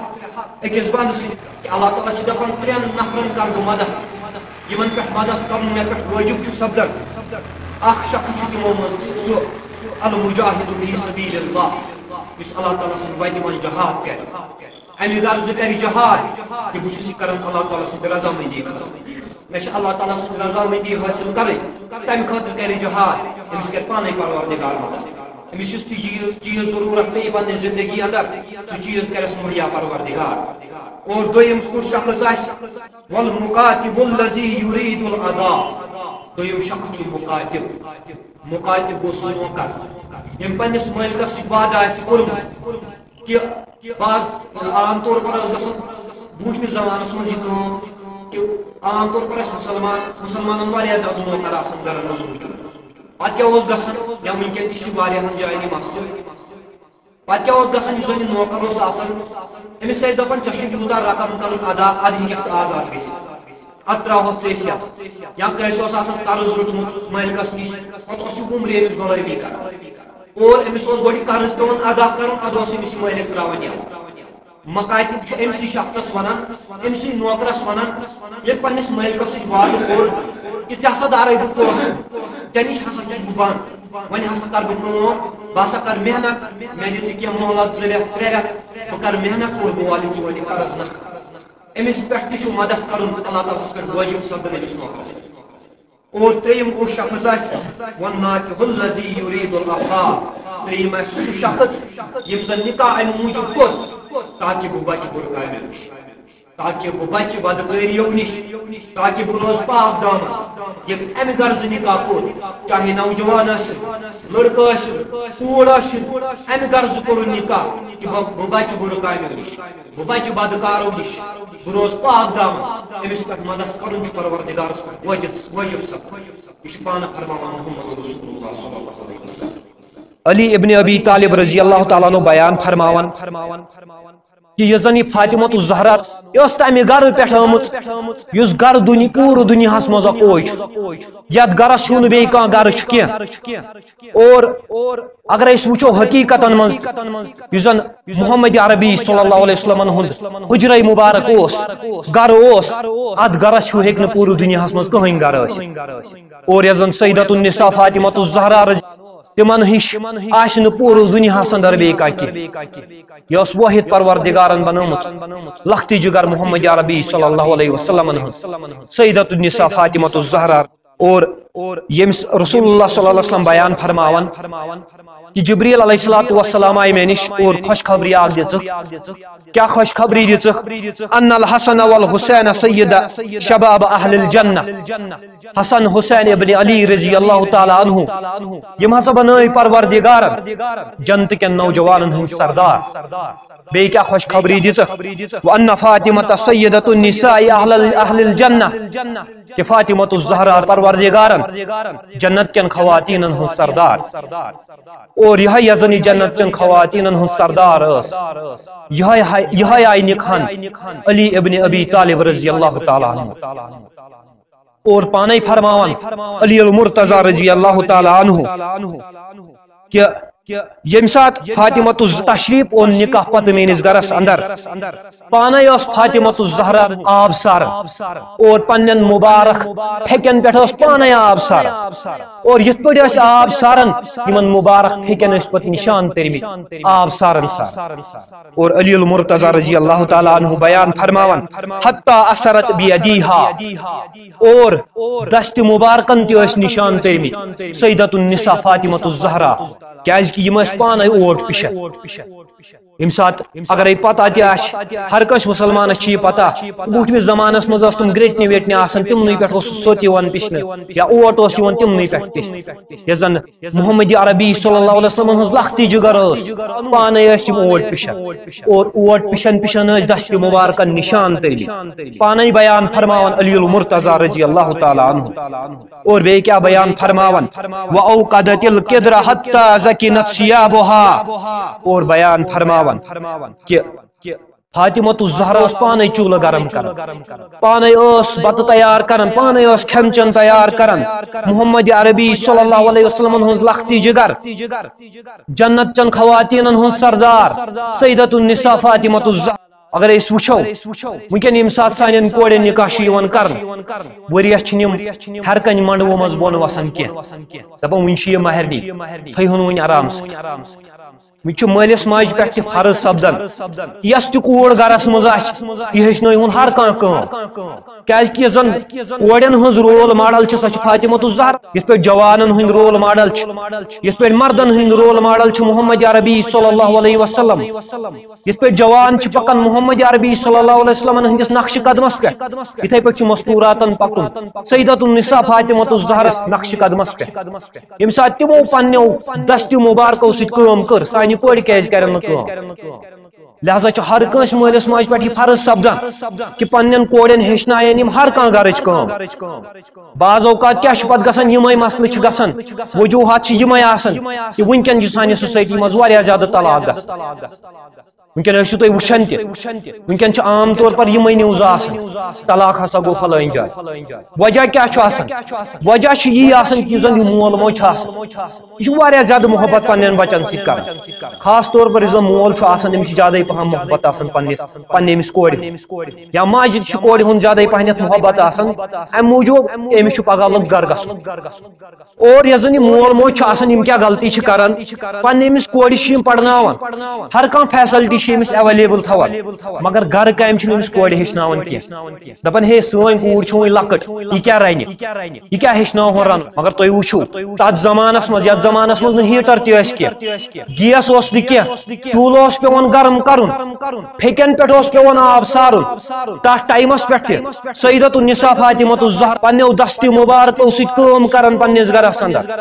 أکِس بنٛدٕ سٕنٛدۍ اللہ تعالیٰ چھُ دپان 3 نفرن کر بہٕ مدد یِمن پٮ۪ٹھ مدد کرُن مےٚ پٮ۪ٹھ واجب چھُ سپدان اکھ شخص چھُ تِمو منٛز سُہ المجاہد فی سبیل اللہ یُس اللہ تعالیٰ سٕنٛدِ وتہِ منٛز جہاد کرِ امہِ غرضہٕ کرِ جہاد کہ بہٕ چھُس یہِ کران اللہ تعالیٰ سٕنٛدِ رضامندی خٲطرٕ مےٚ چھِ اللہ تعالیٰ سٕنٛز رضامندی حٲصِل کرٕنۍ تمہِ خٲطرٕ کرِ جہاد أمِس کرِ پانے پروردگار مدد أمس يس چیز ضرورت پہ پنہ زندگی اندر سہ چیز کرس مہیا پروردگار اور دویم کس شخص آس والمقاتب الذي يريد الاداء دویم شخص مقاتب مقاتب گو سہ نوکر یم پنس مالکس وعدہ آس کورمت کہ بعض عام طور پر گژھن برونٹمس زمانس مز یہ کہ عام طور پر مسلمانن واریاہ زیادہ نوکر آسان گرن مز موجود پتہ کیا گژھان یا ونکین تہ واریاہن جاین یہ مسئلہ پتہ کیا گژھان یس زن نوکر آسان امس ٲسۍ دپان ژےٚ چھُ یوٗتاہ رقم کرُن ادا ادٕ ہیٚککھ ژٕ آزاد گٔژھِتھ ادٕ ترٛاوہوتھ ژٕ أسۍ یتھ یا کٲنٛسہِ اوس آسان قرض روٚٹمُت مٲلکس نِش پتہٕ اوس یہِ عمرِ أمِس غلٲمی کران اور أمِس اوس گۄڈٕ قرض پیٚوان ادا کرُن ادٕ اوس أمِس یہِ مٲلک ترٛاوان یلہٕ مقاتب چھُ أمسٕے شخصس ونان أمسٕے نوکرس ونان ییٚلہِ پننس مٲلکس سۭتۍ وعدٕ کوٚر کہ ژےٚ ہسا دارے بہٕ پونٛسہٕ ژےٚ نِش ہسا چھُس بہٕ بنٛد وۄنۍ ہسا کر بہٕ کٲم بہٕ ہسا کر محنت مےٚ دِ ژٕ کینٛہہ مہلت 2 رٮ۪تھ 3 رٮ۪تھ بہٕ کر محنت اور بہٕ والہٕ چون یہِ قرض نکھٕ أمِس پٮ۪ٹھ تہِ چھُ مدد کرُن اللہ تعالیٰ ہس پٮ۪ٹھ وٲجب سپدان أمِس نوکرس اور ترٛیٚیِم کُس شخص آسہِ والناکِحُ الذی یُریٖدُ العفاف ترٛیٚیِم آسہِ سُہ شخص ییٚمۍ زن نکاح امہِ موٗجوٗب کوٚر تاکہِ بہٕ بچہٕ بُرٕ کامیو نِش تاکہ بہٕ بچہٕ بدکٲریو نِش تاکہ بہٕ روزٕ پاک دامن ییٚمۍ امہِ غرضہٕ نکاح کوٚر چاہے نوجوان ٲسِن لڑکہٕ ٲسِن کوٗر ٲسِن امہِ غرضہٕ کوٚرُن نکاح کہ بہٕ بچہٕ بُرٕ کامیو نِش بہٕ بچہٕ بدکارو نِش بہٕ روزٕ پاک دامن أمِس پٮ۪ٹھ مدد کرُن چھُ پروردگارس پٮ۪ٹھ وٲجب سپدان یہِ چھُ پانہٕ فرماوان محمد رسول اللہ صلی اللہ علیہ وسلم علی ابن ابی طالب رضی اللہ تعالیٰ عنہ بیان فرماوان کہ یہ زن یہ فاطمۃ الزہرا یہ تمہ گر پہ آمت اس گر پور دنیا مز اکوئی یت گرس ہوں بی گر کی اور اگر اس وچو حقیقت مز زن محمد عربی صلی اللہ علیہ وسلم ہند حجرہ مبارک گر ات گرس ہوں ہیک پور دنیا مز کہیں گر اور یہ زن سیدۃ النساء فاطمۃ الزہرا تمن ہش آس پور دنیا اندر بی یہ واحد پروردگارن بنومت لختی جگر محمد عربی صلی اللہ علیہ وسلم سیدۃ النساء فاطمۃ الزہرا اور یمس رسول اللہ صلی اللہ علیہ وسلم بیان فرماوان کہ جبریل علیہ السلام آئی میں نش اور خوشخبری آگ کیا خوشخبری ان الحسن والحسین سید شباب اہل الجنہ حسن حسین ابن علی رضی اللہ تعالی عنہ یم ہسا بنائی پروردگار جنت کے نوجوانن ہند سردار بے کیا خوشخبری وان فاطمہ سیدۃ النساء اہل الجنہ کہ فاطمۃ الزہرا پروردگارن جنت کن خواتین ہند سردار اور یہ یزنی جنت چن خواتین ہند سردار یہ آئی نکھان علی ابن ابی طالب رضی اللہ تعالی عنہ اور پانے فرماوان علی المرتضی رضی اللہ تعالی عنہ کہ یم سات فاطمۃ تشریف اون نکاح پتہ میس گرس اندر پانے فاطمۃ الزہرا آب سار اور پنن مبارک پھیکن پہ پانے آب سار اور یت پہ آب سارن یمن مبارک پھیکن پتہ نشان ترمت آب سارن سار اور علی المرتضی رضی اللہ تعالی عنہ بیان فرماوان حتی اثرت بیدیہا اور دست مبارکن تہ نشان ترمت سیدۃ النساء فاطمۃ الزہرا کیاز کہ یم پانے اوٹ پشن یم سات اگر پتہ تہ ہر کس مسلمانس چھ پتہ برونٹمس زمانس مز تم گریٹنہ ویٹنہ آسان تمنی پہ سوت پشن یا اوٹ تمنی پہ یہ زن محمد عربی صلی اللہ علیہ وسلم ہز لختی جگر پانے اوٹ پشن اور اوٹ پشن پشن دست مبارکن نشان ترمت پانے بیان فرماوان علی المرتضی رضی اللہ تعالی عنہ اور بے کیا بیان فرماوان واوقدت القدر حتى زكنت ثيابها اور بیان فرماوان کہ فاطمۃ الزہرا پانے چولہ گرم کران پانے بت تیار کران پانے کھین چن تیار کران محمد عربی صلی اللہ علیہ وسلم ہز لختی جگر جنت چن خواتین ہز سردار سیدۃ النساء فاطمۃ الزہرا اگر اس وچھو ونکن یم سات سانن کوڑن نکاح یوان کرن وریس چھنم ہر کن منڈو مز بون وسان کی دپان ون چھ یہ مہرنی تھیون ون آرام سے مجھ مالس ماج پہ فرض سپدان یس تہ کور گرس مز یہ ہن ہر کیا زن کورین ہز رول ماڈل سہ فاطمۃ الزہرا یت پہ جوانن ہند رول ماڈل یت پہ مردن ہند رول ماڈل محمد عربی صلی اللہ علیہ وسلم یت پہ جوان پکان محمد عربی صلی اللہ علیہ وسلم ہندس نقش قدمس پہ اتھے پہ مستوراتن پکن سیدۃ النساء فاطمۃ الزہرا نقش قدمس پہ یم سات تمو پنو دست مبارکو ست کر سانہ پڑ کیاز کرن لہذا ہر کنس مالس ماج پہ فرض سپدان کہ پنن کورین ہیچنائن ہر کان گرچ بعض اوقات کیا پتہ گژھان یمے مسلہ گژھان وجوہات یمے آسان کہ ونکن سانہ سوسائٹی مز واریاہ زیادہ طلاق گژھان ونکن ٲسِو تُہۍ وٕچھان تہِ ونکن عام طور پر یمے نیوز آسان طلاق ہسا گو فلٲنۍ جایہِ وجہ کیا آسان وجہ یی آسان کہ زن مول موج یہ واریاہ زیادہ محبت پنن بچن سۭتۍ کران خاص طور پر زن مول آسان أمِس چھِ زیادے پہم محبت آسان پننس کورِ یا ماجہِ چھِ کورِ ہُنٛد زیادے پہنتھ محبت آسان امہِ موٗجوٗب أمِس چھُ پگہہ لوٚگ گرٕ گژھُن اور یۄس زن یہِ مول موج چھُ آسان یِم کیاہ غلطی چھِ کران پننہِ أمِس کورِ چھِ یِم پرناوان ہر کانٛہہ فیسلٹی ایویلیبل تھوان مگر گھر کامہِ چھِنہٕ أمِس کورِ ہیٚچھناوان کینٛہہ دپان ہے سٲنۍ کوٗر چھِ وۄنۍ لۄکٕٹ یہِ کیاہ رنہِ یہِ کیاہ ہیٚچھناوہون رنُن مگر تُہۍ وٕچھِو تتھ زمانس منٛز یتھ زمانس منٛز نہٕ ہیٖٹر تہِ ٲسۍ کینٛہہ گیس اوس نہٕ کینٛہہ چوٗلہٕ اوس پیوان گرم کرُن پھیٚکٮ۪ن پٮ۪ٹھ اوس پیوان آب سارُن تتھ ٹایمس پٮ۪ٹھ تہِ سیدۃ النساء فاطمۃ الزہرا پننیو دستہِ مبارکو سۭتۍ کٲم کران پننس گرس اندر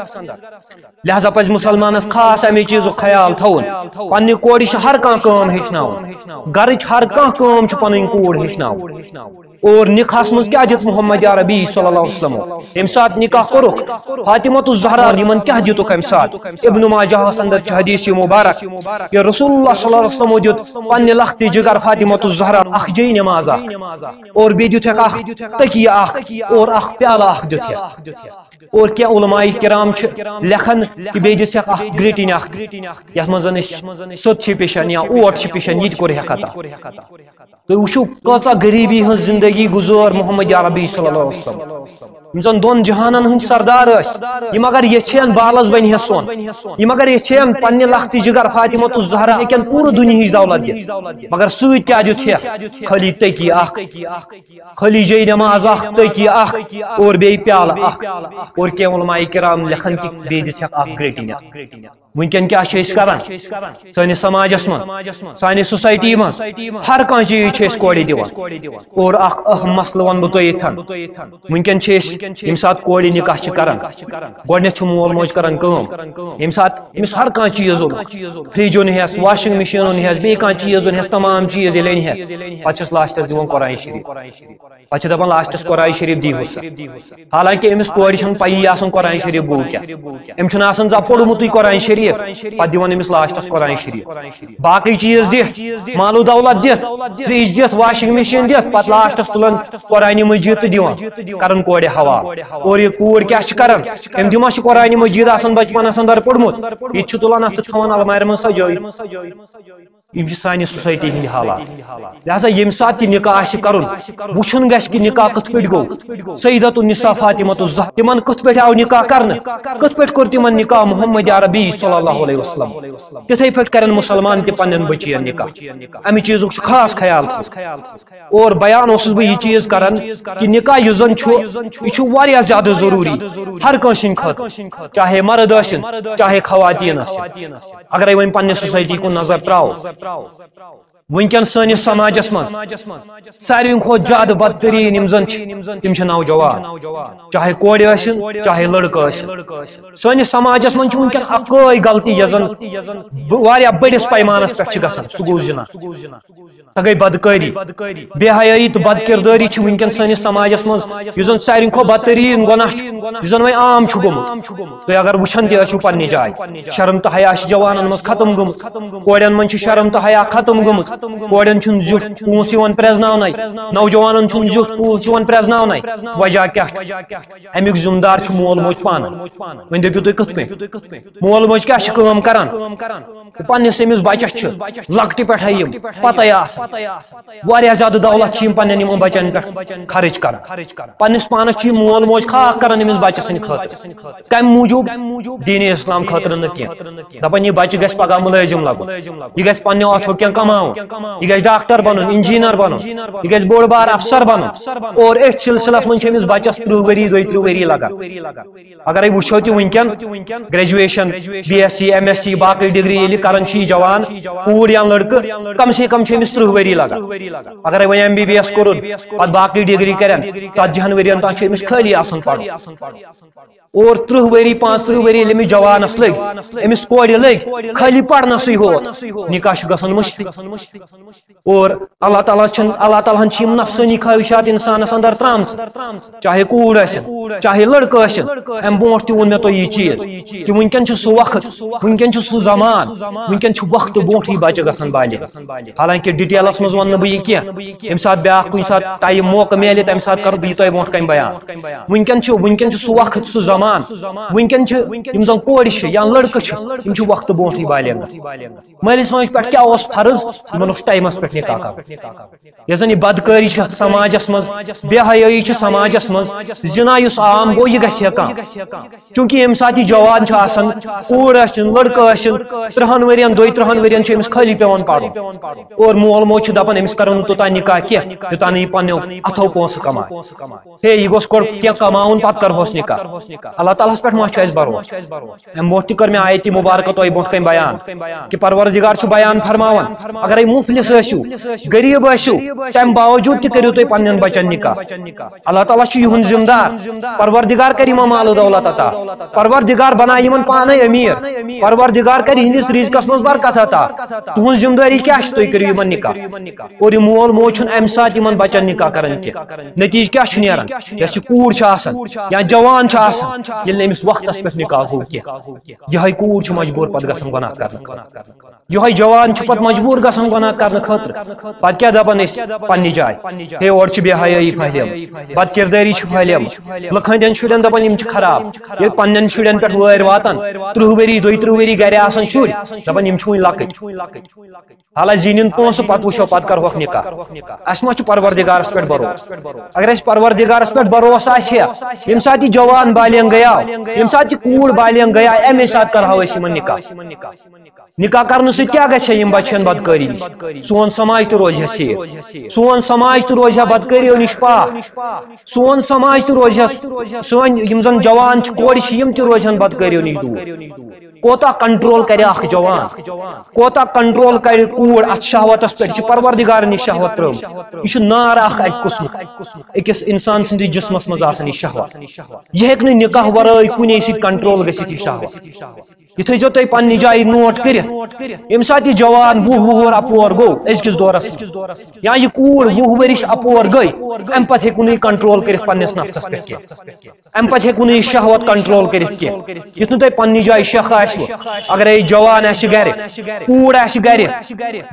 لہذا پزِ مسلمانس خاص امے چیزُک خیال تھاوُن پننہِ کورِ چھِ ہر کانٛہہ کٲم ہیٚچھناوُن گرچ ہر کانٛہہ کٲم چھِ پنٕنۍ کوٗر ہیٚچھناوُن اور نکاحس مز کیا دت محمد عربی صلی اللہ علیہ وسلم یم سات نکاح کورک فاطمۃ الزہرا یمن کیا دتک ام سات ابن ماجہ اندر حدیث مبارک کہ رسول اللہ صلی اللہ علیہ وسلم دت پنہ لخت جگر فاطمۃ الزہرا اخ جے نماز اور بی دت اخ تکیہ اخ اور اخ پیالہ اخ دت اور کیا علماء کرام لکھن کہ بی دت اخ گریٹین اخ یتھ مزن سوت چھ پیشن یا اوٹ چھ پیشن یہ کور ہیکتا تو وچھو کۭژاہ غریبی ہن زندگی گزار محمد عربی صلی اللہ علیہ وسلم یم زن دون جہانن ہند سردار یم اگر یچھین بالس بنہ سون یم اگر یچھین پنہ لخت جگر فاطمۃ الزہرا ہیکن پورٕ دنیاہٕچ دولت دِتھ مگر سۭتۍ کیا دِتھ ہیکھ خالی تکیہ اخ خالی جے نماز اخ تکیہ اخ اور بیٚیہِ پیالہ اخ اور کینٛہہ علماء کرام لکھن کہ بیٚیہِ دِتھ ہیکھ اکھ گریٹین ونکن کیا کران سٲنِس سماجس منٛز سانہِ سوسائٹی منٛز ہر کانٛہہ چیٖز چھِ أسۍ کورِ دِوان اور اکھ اہم مسلہٕ ونہٕ بہٕ تۄہہِ ییٚتھن ونکن چھِ أسۍ یم سات کورِ نکاح چھِ کران گۄڈنیتھ چھُ مول موج کران کٲم یم سات أمِس ہر کانٛہہ چیٖز اوٚن فرج اوٚنہس واشنگ مشیٖن اوٚنہس بیٚیہِ کانٛہہ چیٖز اوٚنہس تمام چیٖز ییٚلہِ أنہس پتہٕ چھس لاسٹس دِوان قرآن شریٖف پتہٕ چھِ دپان لاسٹس قرآن شریٖف دیٖہُس حالانکہ أمِس کورِ چھنہٕ پیی آسان قرآن شریٖف گوٚو کیاہ أمۍ چھُنہٕ آسان زانٛہہ پوٚرمُتٕے قرآن شریٖف پتہٕ دِوان أمِس لاسٹس قرآن شریٖف باقٕے چیٖز دِتھ مالو دولت دِتھ فرج دِتھ واشنگ مشیٖن دِتھ پتہٕ لاسٹس تُلان قرآنہِ مجیٖد تہٕ دِوان کران کورِ حوالہٕ اور یہ کوٗر کیا کران أمۍ تہِ ما چھُ قرآنہِ مجیٖد آسان بچپنس اندر پوٚرمُت یہِ تہِ چھُ تُلان اتھ تہٕ تھاوان المارِ منٛز سجٲیِتھ یم سانہِ سوسائٹی ہٕنٛدۍ حالات لہذا ییٚمہِ ساتہٕ تہِ نکاح آسہِ کرُن وٕچھُن گژھِ کہ نکاح کِتھ پٲٹھۍ گوٚو سیدۃ النساء فاطمۃ الزہرا تمن کِتھ پٲٹھۍ آو نکاح کرنہٕ کِتھ پٲٹھۍ کوٚر تمن نکاح محمد عربی صلی اللہ علیہ وسلم تِتھے پٲٹھۍ کرن مسلمان تہِ پننٮ۪ن بچین نکاح امہِ چیٖزُک چھُ خاص خیال اور بیان اوسُس بہٕ یہِ چیٖز کران کہ نکاح یُس زن چھُ یہِ چھُ واریاہ زیادٕ ضروٗری ہر کٲنٛسہِ ہٕنٛدِ خٲطرٕ چاہے مرد ٲسِن چاہے خواتین ٲسِن اگرے وۄنۍ پننہِ سوسائٹی کُن نظر تراوو ونکن سٲنِس سماجس منٛز ساروی کھۄتہٕ زیادٕ بدتریٖن یِم زن چھِ تِم چھِ نوجوان چاہے کورِ ٲسِن چاہے لڑکہٕ ٲسِن سٲنِس سماجس منٛز چھِ ونکن اکٲے غلطی یۄس زن واریاہ بٔڑِس پیمانس پٮ۪ٹھ چھِ گژھان سُہ گوٚو زِنا سۄ گٔے بدکٲری بے حیٲیی تہٕ بد کردٲری چھِ ونکن سٲنِس سماجس منٛز یُس زن ساروی کھۄتہٕ بدتریٖن گۄناہ چھُ یُس زن وۄنۍ عام چھُ گوٚمُت تُہۍ اگر وٕچھان تہِ ٲسِو پننہِ جایہِ شرم تہٕ حیا چھِ جوانن منٛز ختم گٔمٕژ کورٮ۪ن منٛز چھِ شرم تہٕ حیا ختم گٔمٕژ کوڑن چھن زیوٹھ پونس یوان پریزناوناے نوجوانن چھن زیوٹھ پونس یوان پریزناوناے وجہ کیا امیک ذمہ دار چھ مول موج پانا ون دپیو تُہۍ کِتھ پٲٹھۍ مول موج کیا چھ کٲم کران پننس أمس بچس چھ لکٹہِ پٮ۪ٹھے یم پتہ آسان واریاہ زیادٕ دولت چھ یم پننٮ۪ن یمن بچن پٮ۪ٹھ خرچ کران پننس پانس چھ مول موج خاک کران أمس بچس سٕنٛدِ خٲطرٕ کمہِ موٗجوٗب دین اسلام خٲطرٕ نہٕ کینٛہہ دپان یہِ بچہ گژھِ پگاہ مُلٲزم لگُن یہِ گژھِ پننہِ اتھو کینٛہہ کماوُن یہِ گژھِ ڈاکٹر بنُن انجیٖنر بنُن یہِ گژھِ بوٚڑ بار افسر بنُن اور أتھۍ سلسلس منٛز چھِ أمس بچس 30 ؤری 32 ؤری لگان اگرے وٕچھو تہِ وٕنکٮ۪ن گریجویشن BSc MSc باقٕے ڈگری ییٚلہِ کران چھِ یہِ جوان کوٗر یا لڑکہٕ کم سے کم چھِ أمس 30 ؤری لگان اگرے وۄنۍ MBBS کوٚرُن پتہٕ باقٕے ڈگری کرن 40 ؤرین تام چھُ أمس خٲلی آسان پرُن اور 30 ؤری 35 ؤری ییٚلہِ أمس جوانس لٔگۍ أمس کورِ لٔگۍ خٲلی پرنسٕے ہوت نکاح چھُ گژھان مشتٕے اور اللہ تعالیٰ ہن چھِ یِم نفسٲنی خواہشات انسانس اندر ترٛامژٕ چاہے کوٗر ٲسِن چاہے لڑکہٕ ٲسِن امہِ برونٛٹھ تہِ ووٚن مےٚ تۄہہِ یہِ چیٖز کہِ وٕنکٮ۪ن چھُ سُہ وقت وٕنکٮ۪ن چھُ سُہ زمان وٕنکٮ۪ن چھُ وقتہٕ برونٛٹھٕے بچہِ گژھان بالغ حالانکہِ ڈِٹیلس منٛز ونہٕ نہٕ بہٕ یہِ کینٛہہ ییٚمہِ ساتہٕ بیاکھ کُنہِ ساتہٕ ٹایم موقعہٕ میلہِ تمہِ ساتہٕ کرٕ بہٕ یہِ تۄہہِ برونٛٹھ کنہِ بیان وٕنکٮ۪ن چھُ سُہ وقت سُہ زمان وٕنکٮ۪ن چھِ یِم زن کورِ چھِ یا لڑکہٕ چھِ یِم چھِ وقتہٕ برونٛٹھٕے بالغ مٲلِس ماجہِ پٮ۪ٹھ کیٛاہ اوس فرض یِمن اوس ٹایمس پٮ۪ٹھ نکاح کرُن یۄس زن یہِ بدکٲری چھِ سماجس منٛز بے حیٲیی چھِ سماجس منٛز زنا یُس عام گوٚو یہِ گژھِ ہے کم چوٗنٛکہِ ییٚمہِ ساتہٕ یہِ جوان چھُ آسان کوٗر ٲسِن لڑکہٕ ٲسِن 30 ؤرین 32 ؤرین چھُ أمِس خٲلی پیوان پرُن اور مول موج چھُ دپان أمِس کرو نہٕ توٚتام نکاح کینٛہہ یوٚتام نہٕ یہِ پننیو اتھو پونٛسہٕ کمایہِ ہے یہِ گوٚژھ گۄڈٕ کینٛہہ کماوُن پتہٕ کرہوس نکاح اللہ تعالیٰ ہس پٮ۪ٹھ ما چھُ اسہِ بھروسہٕ امہِ برونٛٹھ تہِ کٔر مےٚ آیتہِ مُبارکہ تۄہہِ برونٛٹھ کنہِ بیان کہِ پروردگار چھُ بیان فرماوان اگرے مُفلِس ٲسِو غریٖب ٲسِو تمہِ باوجوٗد تہِ کٔرِو تُہۍ پننٮ۪ن بچن نکاح اللہ تعالیٰ چھُ یِہُنٛد ذمہٕ دار پروردگار کرِ یِمن مالہٕ دولت عطا پروردگار بنایہِ یِمن پانے أمیٖر پروردگار کرِ یِہنٛدِس رِزقس منٛز برکت عطا تُہنٛز ذمہٕ دٲری کیٛاہ چھِ تُہۍ کٔرِو یِمن نکاح اور یہِ مول موج چھُنہٕ امہِ ساتہٕ یِمن بچن نکاح کران کینٛہہ نتیٖجہٕ کیٛاہ چھُ نیران یۄس یہِ کوٗر چھِ آسان یا جوان چھُ آسان ییٚلہِ نہٕ أمِس وقتس پٮ۪ٹھ نکاح گوٚو کینٛہہ یِہے کوٗر چھِ مجبوٗر پتہٕ گژھان گۄناہ کرنہٕ یِہے جوان چھُ پتہٕ مجبوٗر گژھان گۄناہ کرنہٕ خٲطرٕ پتہٕ کیٛاہ دپان أسۍ پننہِ جایہِ ہے اورٕ چھِ بے حیٲیی پھہلیمٕژ بد کردٲری چھِ پھہلیمٕژ لُکہٕ ہٕنٛدٮ۪ن شُرٮ۪ن دپان یِم چھِ خراب ییٚلہِ پننٮ۪ن شُرٮ۪ن پٮ۪ٹھ وٲرۍ واتان 30 ؤری 32 ؤری گرِ آسان شُرۍ دپان یِم چھِ وُنہِ لۄکٕٹۍ حالہ زیٖنِن پونٛسہٕ پتہٕ وٕچھو پتہٕ کرہوکھ نکاح اسہِ ما چھُ پروردگارس پٮ۪ٹھ بھروسہٕ اگر اسہِ پروردگارس پٮ۪ٹھ بھروسہٕ آسہِ ہا ییٚمہِ ساتہٕ یہِ جوان بالغ گٔیاو ییٚمہِ ساتہٕ یہِ کوٗر بالغ گٔیاو امے ساتہٕ کرہو أسۍ یِمن نکاح کرنہٕ سۭتۍ کیٛاہ گژھِ ہا یِم بچہٕ ہن بدکٲری نِش سون سماج تہِ روزِ ہا سیف سون سماج تہِ روزِ ہا بدکٲریو نِش پاک سون سماج تہِ روزِ ہا سٲنۍ یِم زن جوان چھِ کورِ چھِ یِم تہِ روزِ ہن بدکٲریو نِش دوٗر کوتاہ کنٹرول کرِ اکھ جوان کوتاہ کنٹرول کرِ کوٗر اتھ شہوتس پٮ۪ٹھ یہِ چھِ پروردگارن یہِ شہوت ترٲومٕژ یہِ چھُ نار اکھ اکہِ قٕسمُک أکِس انسان سٕنٛدِس جسمس منٛز آسان یہِ شہوت یہِ ہیٚکہِ نہٕ نکاح ورٲے کُنے سۭتۍ کنٹرول گٔژھِتھ یہِ شہوت یہِ تھٲیزیو تُہۍ پننہِ جایہِ نوٹ کٔرِتھ ییٚمہِ ساتہٕ یہِ جوان 20 وُہُر اپور گوٚو أزکِس دورس منٛز یا یہِ کوٗر 20 ؤرِش اپور گٔے امہِ پتہٕ ہیٚکِو نہٕ یہِ کنٹرول کٔرِتھ پننِس نفسس پٮ۪ٹھ کینٛہہ امہِ پتہٕ ہیٚکِو نہٕ یہِ شہوت کنٹرول کٔرِتھ کینٛہہ یُتھ نہٕ تۄہہِ پننہِ جایہِ شک آسوٕ اگرے جوان آسہِ گرِ کوٗر آسہِ گرِ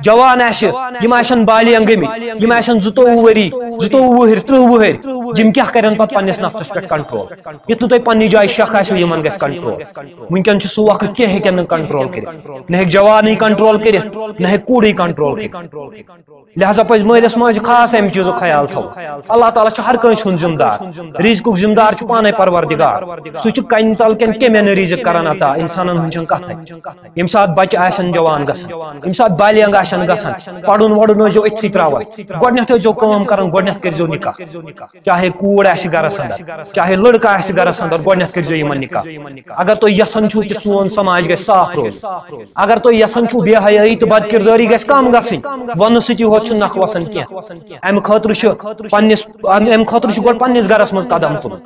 جوان آسہِ یِم آسن بالغ گٔمٕتۍ یِم آسن 22 ؤری 22 وُہٕرۍ 30 وُہٕرۍ یِم کیٛاہ کرن پتہٕ پننِس نفسس پٮ۪ٹھ کنٹرول یُتھ نہٕ تۄہہِ پننہِ جایہِ شک آسوٕ یِمن گژھِ کنٹرول وٕنکٮ۪ن چھُ سُہ وقت کینٛہہ ہیٚکن نہٕ کنٹرول کٔرِتھ نہ ہیٚکہِ جوانٕے کنٹرول کٔرِتھ نہ ہیٚکہِ کوٗرٕے کنٹرول کٔرِتھ لہذا پزِ مٲلِس ماجہِ خاص امہِ چیٖزُک خیال تھاوُن اللہ تعالیٰ چھُ ہر کٲنٛسہِ ہُنٛد ذمہٕ دار رِزقُک ذمہٕ دار چھُ پانے پروردگار سُہ چھُ کنہِ تل کٮ۪ن کیٚمٮ۪ن نہٕ رِزق کران عطا انسانن ہٕنٛز چھنہٕ کتھے ییٚمہِ ساتہٕ بچہِ آسن جوان گژھان ییٚمہِ ساتہٕ بالغ آسن گژھان پرُن وڑُن ٲسۍزیو أتھی تراوان گۄڈنٮ۪تھ ٲسۍزیو کٲم کران گۄڈنٮ۪تھ کٔرۍزیو نکاح چاہے کوٗر آسہِ گرس انٛدر چاہے لڑکہٕ آسہِ گرس انٛدر گۄڈنٮ۪تھ کٔرۍزیو یِمن نکاح اگر تُہۍ یژھان چھِو کہِ سون سماج گژھِ صاف روزُن اگر تُہۍ یژھان چھِو بے حیٲیی تہٕ بد کردٲری گژھِ کم گژھٕنۍ وننہٕ سۭتی ہوت چھُنہٕ نکھ وسان کینٛہہ امہِ خٲطرٕ چھُ گۄڈٕ پننِس گرس منٛز قدم تُلُن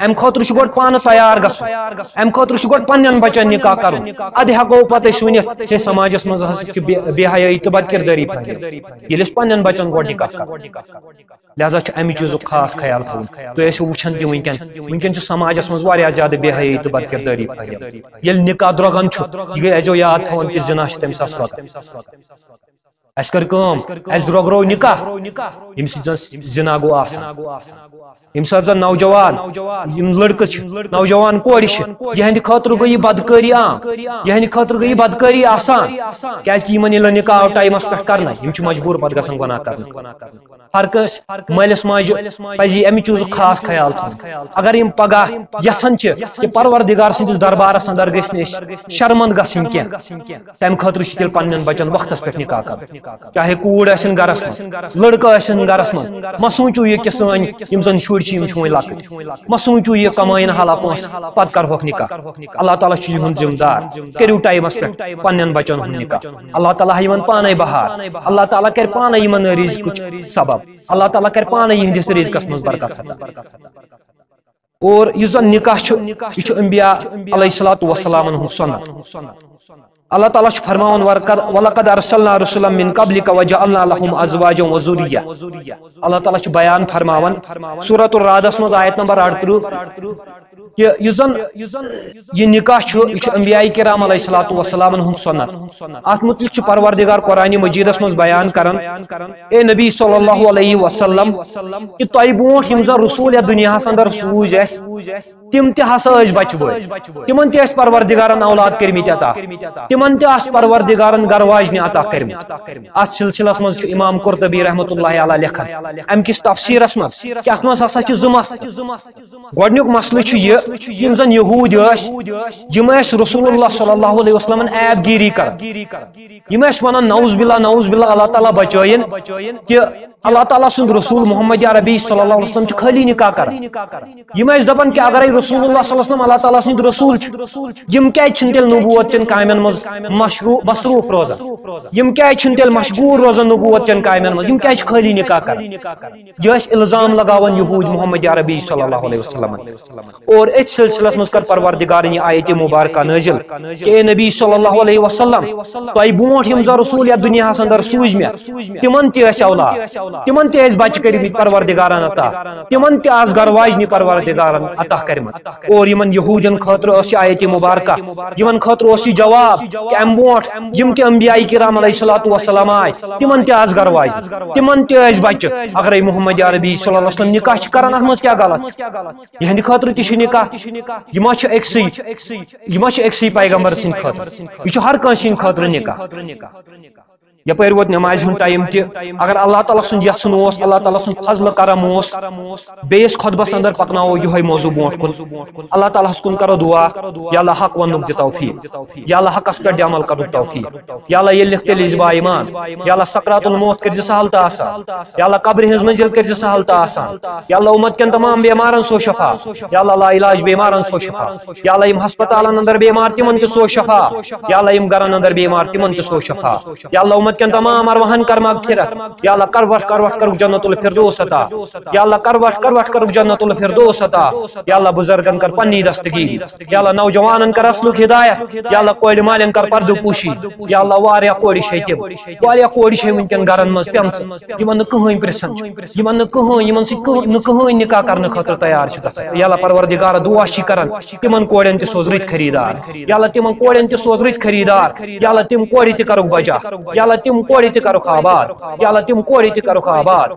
امہِ خٲطرٕ چھُ گۄڈٕ پانہٕ تیار گژھُن امہِ خٲطرٕ چھُ گۄڈٕ پننٮ۪ن بچن نکاح کرُن ادٕ ہٮ۪کو پتہٕ أسۍ ؤنِتھ ہے سماجس منٛز ہسا چھِ بے حیٲیی تہٕ بد کردٲری ییٚلہِ أسۍ پننٮ۪ن بچن گۄڈٕ نکاح کرو لہذا چھُ امہِ چیٖزُک خاص خیال تھاوُن تُہۍ ٲسِو وٕچھان تہِ وٕنکٮ۪ن چھُ سماجس منٛز واریاہ زیادٕ بے حیٲیی تہٕ بد کردٲری ییٚلہِ نکاح درٛوگن چھُ یہِ گٔے ٲسۍزیو یاد تھاوان کہِ زِنا چھُ تمہِ ساتہٕ اس کر کام اس درگرو نکاح یم سن زنا گو آسان یم سات زن نوجوان یم لڑکہ نوجوان کور یہند خاطر گئی بدکاری عام یہند خاطر گئی بدکاری آسان کیاز کہ یمن یل نکاح آو ٹائمس پہ کرنا یم چھ مجبور پتہ گژھان گناہ کرنا ہر کس مالس ماجہ پزی امی چیز خاص خیال تھاون اگر یم پگہ یژھان چھ کہ پروردگار سندس دربارس اندر گژھن شرمند گژھن کی تم خاطر چھ تیل پنن بچن وقتس پہ نکاح کرن چاہے کوڑ آسن گرس من لڑکہ آسن گرس من مہ سوچو یہ کہ سن یم زن شر چھ یم چھ وۄنۍ لۄکٕٹۍ مہ سوچو یہ کمائن حالا پونٛسہٕ پتہٕ کرہوکھ نکاح اللہ تعالیٰ چھ یہُنٛد ذمہ دار کٔرِو ٹایمس پہ پنن بچن ہُنٛد نکاح اللہ تعالیٰ ہا یمن پانے بہار اللہ تعالیٰ کر پانے یمن رزقٕچ سبب اللہ تعالیٰ کر پانے یہندس رزقس مز برکت اور یُس زن نکاح چھُ یہ چھُ انبیاء علیہ الصلوۃ والسلام ہُنٛد سنت اللہ تعالیٰ فرماون وَلَقَدْ أَرْسَلْنَا رُسُلًا مِّن قَبْلِكَ وَجَعَلْنَا لَهُمْ أَزْوَاجًا وَذُرِّيَّةً اللہ تعالیٰ بیان فرماون سورۃ الرعدس مز آیت نمبر 38 کہ یُس زن یہ نکاح چھُ یہ چھُ انبیاء کرام علیہ الصلوۃ والسلام ہُنٛد سنت ات متعلق چھُ پروردگار قرآن مجیدس مز بیان کران اے نبی صلی اللہ علیہ وسلم کہ تۄہہِ برونٛٹھ یم زن رسول یا دنیاہس اندر سوٗزۍ اَسہِ تم تہِ ہسا ٲسۍ بچہِ بٲژ تمن تہِ ٲسۍ پروردگارن اولاد کٔرمٕتۍ عطا تمن تہِ آس پروردگارن گرواجنہِ عطا کٔرمٕتۍ اتھ سلسلس مز چھُ امام قرطبی رحمۃ اللہ علیہ لیکھان امہِ کِس تفسیرس مز کہ اتھ مز ہسا چھِ زٕ مسلہٕ گۄڈنیُک مسلہٕ چھُ یہ یم زن یہود ٲسۍ یم ٲسۍ رسول اللہ صلی اللہ علیہ وسلمن عیب گیری کران یم ٲسۍ ونان نعوذ باللہ اللہ تعالیٰ بچٲیِن کہ اللہ تعالیٰ سُنٛد رسول محمد عربی صلی اللہ علیہ وسلم چھُ خٲلی نکاح کران یم ٲسۍ دپان کہ اگرے رسول اللہ صلی اللہ علیہ وسلم اللہ تعالیٰ سٕنٛدۍ رسول چھِ یم کیازِ چھِنہٕ تیٚلہِ نبوت چٮ۪ن کامٮ۪ن منٛز مصروٗف روزان یم کیازِ چھِنہٕ تیٚلہِ مشغوٗل روزان نبوت چٮ۪ن کامٮ۪ن منٛز یم کیازِ چھِ خٲلی نکاح کران یہ ٲسۍ الزام لگاوان یہود محمد عربی صلی اللہ علیہ وسلم اور اتھ سلسلس مز کر پروردگارن یہ آیت مبارکہ نازل کہ اے نبی صلی اللہ علیہ وسلم تۄہہِ برونٛٹھ یم زن رسول یا دنیاہس اندر سوٗزۍ مےٚ تمن تہِ ٲسۍ اولاد تمن تہِ ٲسۍ بچہِ کٔرمٕتۍ پروردگارن عطا تمن تہِ آس گرواجنہِ پروردگارن عطا کٔرمٕژ اور یمن یہودین خاطرٕ ٲس یہ آیت مبارکہ یمن خاطرٕ اوس یہ جواب کہ امہِ برونٛٹھ یم تہِ انبیاء کرام علیہ الصلوۃ والسلام آے تمن تہِ آس گرواج تمن تہِ ٲسۍ بچہِ اگرے محمد عربی صلی اللہ علیہ وسلم نکاح چھِ کران اتھ منٛز کیاہ غلط یہندِ خاطرٕ تہِ چھُ نکاح یہ ما چھُ أکسٕے پیغمبر سٕنٛدِ خٲطرٕ یہ چھُ ہر کٲنٛسہِ ہٕنٛدِ خٲطرٕ نکاح یپٲرۍ ووت نمازِ ہُنٛد ٹایم تہِ اگر اللہ تعالیٰ سُنٛد یژھُن اوس اللہ تعالیٰ سُنٛد فضل کرم اوس بیٚیِس خطبس اندر پکناوو یہوے موضوع برونٛٹھ کُن اللہ تعالیٰ ہس کُن کرو دعا یا اللہ حق وننُک دِ توفیق یا اللہ حقس پٮ۪ٹھ دِ عمل کرنُک توفیق یا اللہ ییٚلہِ نِکھ تیٚلہِ ییٖزِ با ایمان یا اللہ سکرات الموت کٔرزِ سہل تہٕ آسان یا اللہ قبرِ ہٕنٛز منزل کٔرزِ سہل تہٕ آسان یا اللہ اُمت کٮ۪ن تمام بیمارن سو شفا یا اللہ لا علاج بیمارن سو شفا یا اللہ یم ہسپتالن اندر بیمار تمن تہِ سو شفا یا اللہ یم گرن اندر بیمار تمن تہِ سو شفا یا اللہ امت کٮ۪ن تمام ارواحن کر مغفرت یا اللہ کروٹ کرک جنت الفردوس عطا یا اللہ کروٹ کرک جنت الفردوس عطا یا اللہ بزرگن کر پنی دستگیری یا اللہ نوجوانن کر اصلک ہدایت یا اللہ کورِ مالین کر پردٕ پوشی یا اللہ واریاہ کورِ چھے تِم واریاہ کورِ چھے ونکٮ۪ن گرن منٛز پیمژٕ یمن نہٕ کٕہٕنۍ پرژھان چھُ یمن نہٕ کٕہٕنۍ یمن سۭتۍ نہٕ کٕہٕنۍ نکاح کرنہٕ خٲطرٕ تیار چھُ گژھان یا اللہ پروردگار دعا چھِ کران تمن کورٮ۪ن تہِ سوز رٕتۍ خریدار یا اللہ تمن کورٮ۪ن تہِ سوز رٕتۍ خریدار یا اللہ تم کورِ تہِ کرُکھ بجا یا اللہ تم کورِ تہِ کرُکھ آباد یا اللہ تم کورِ تہِ کرُکھ آباد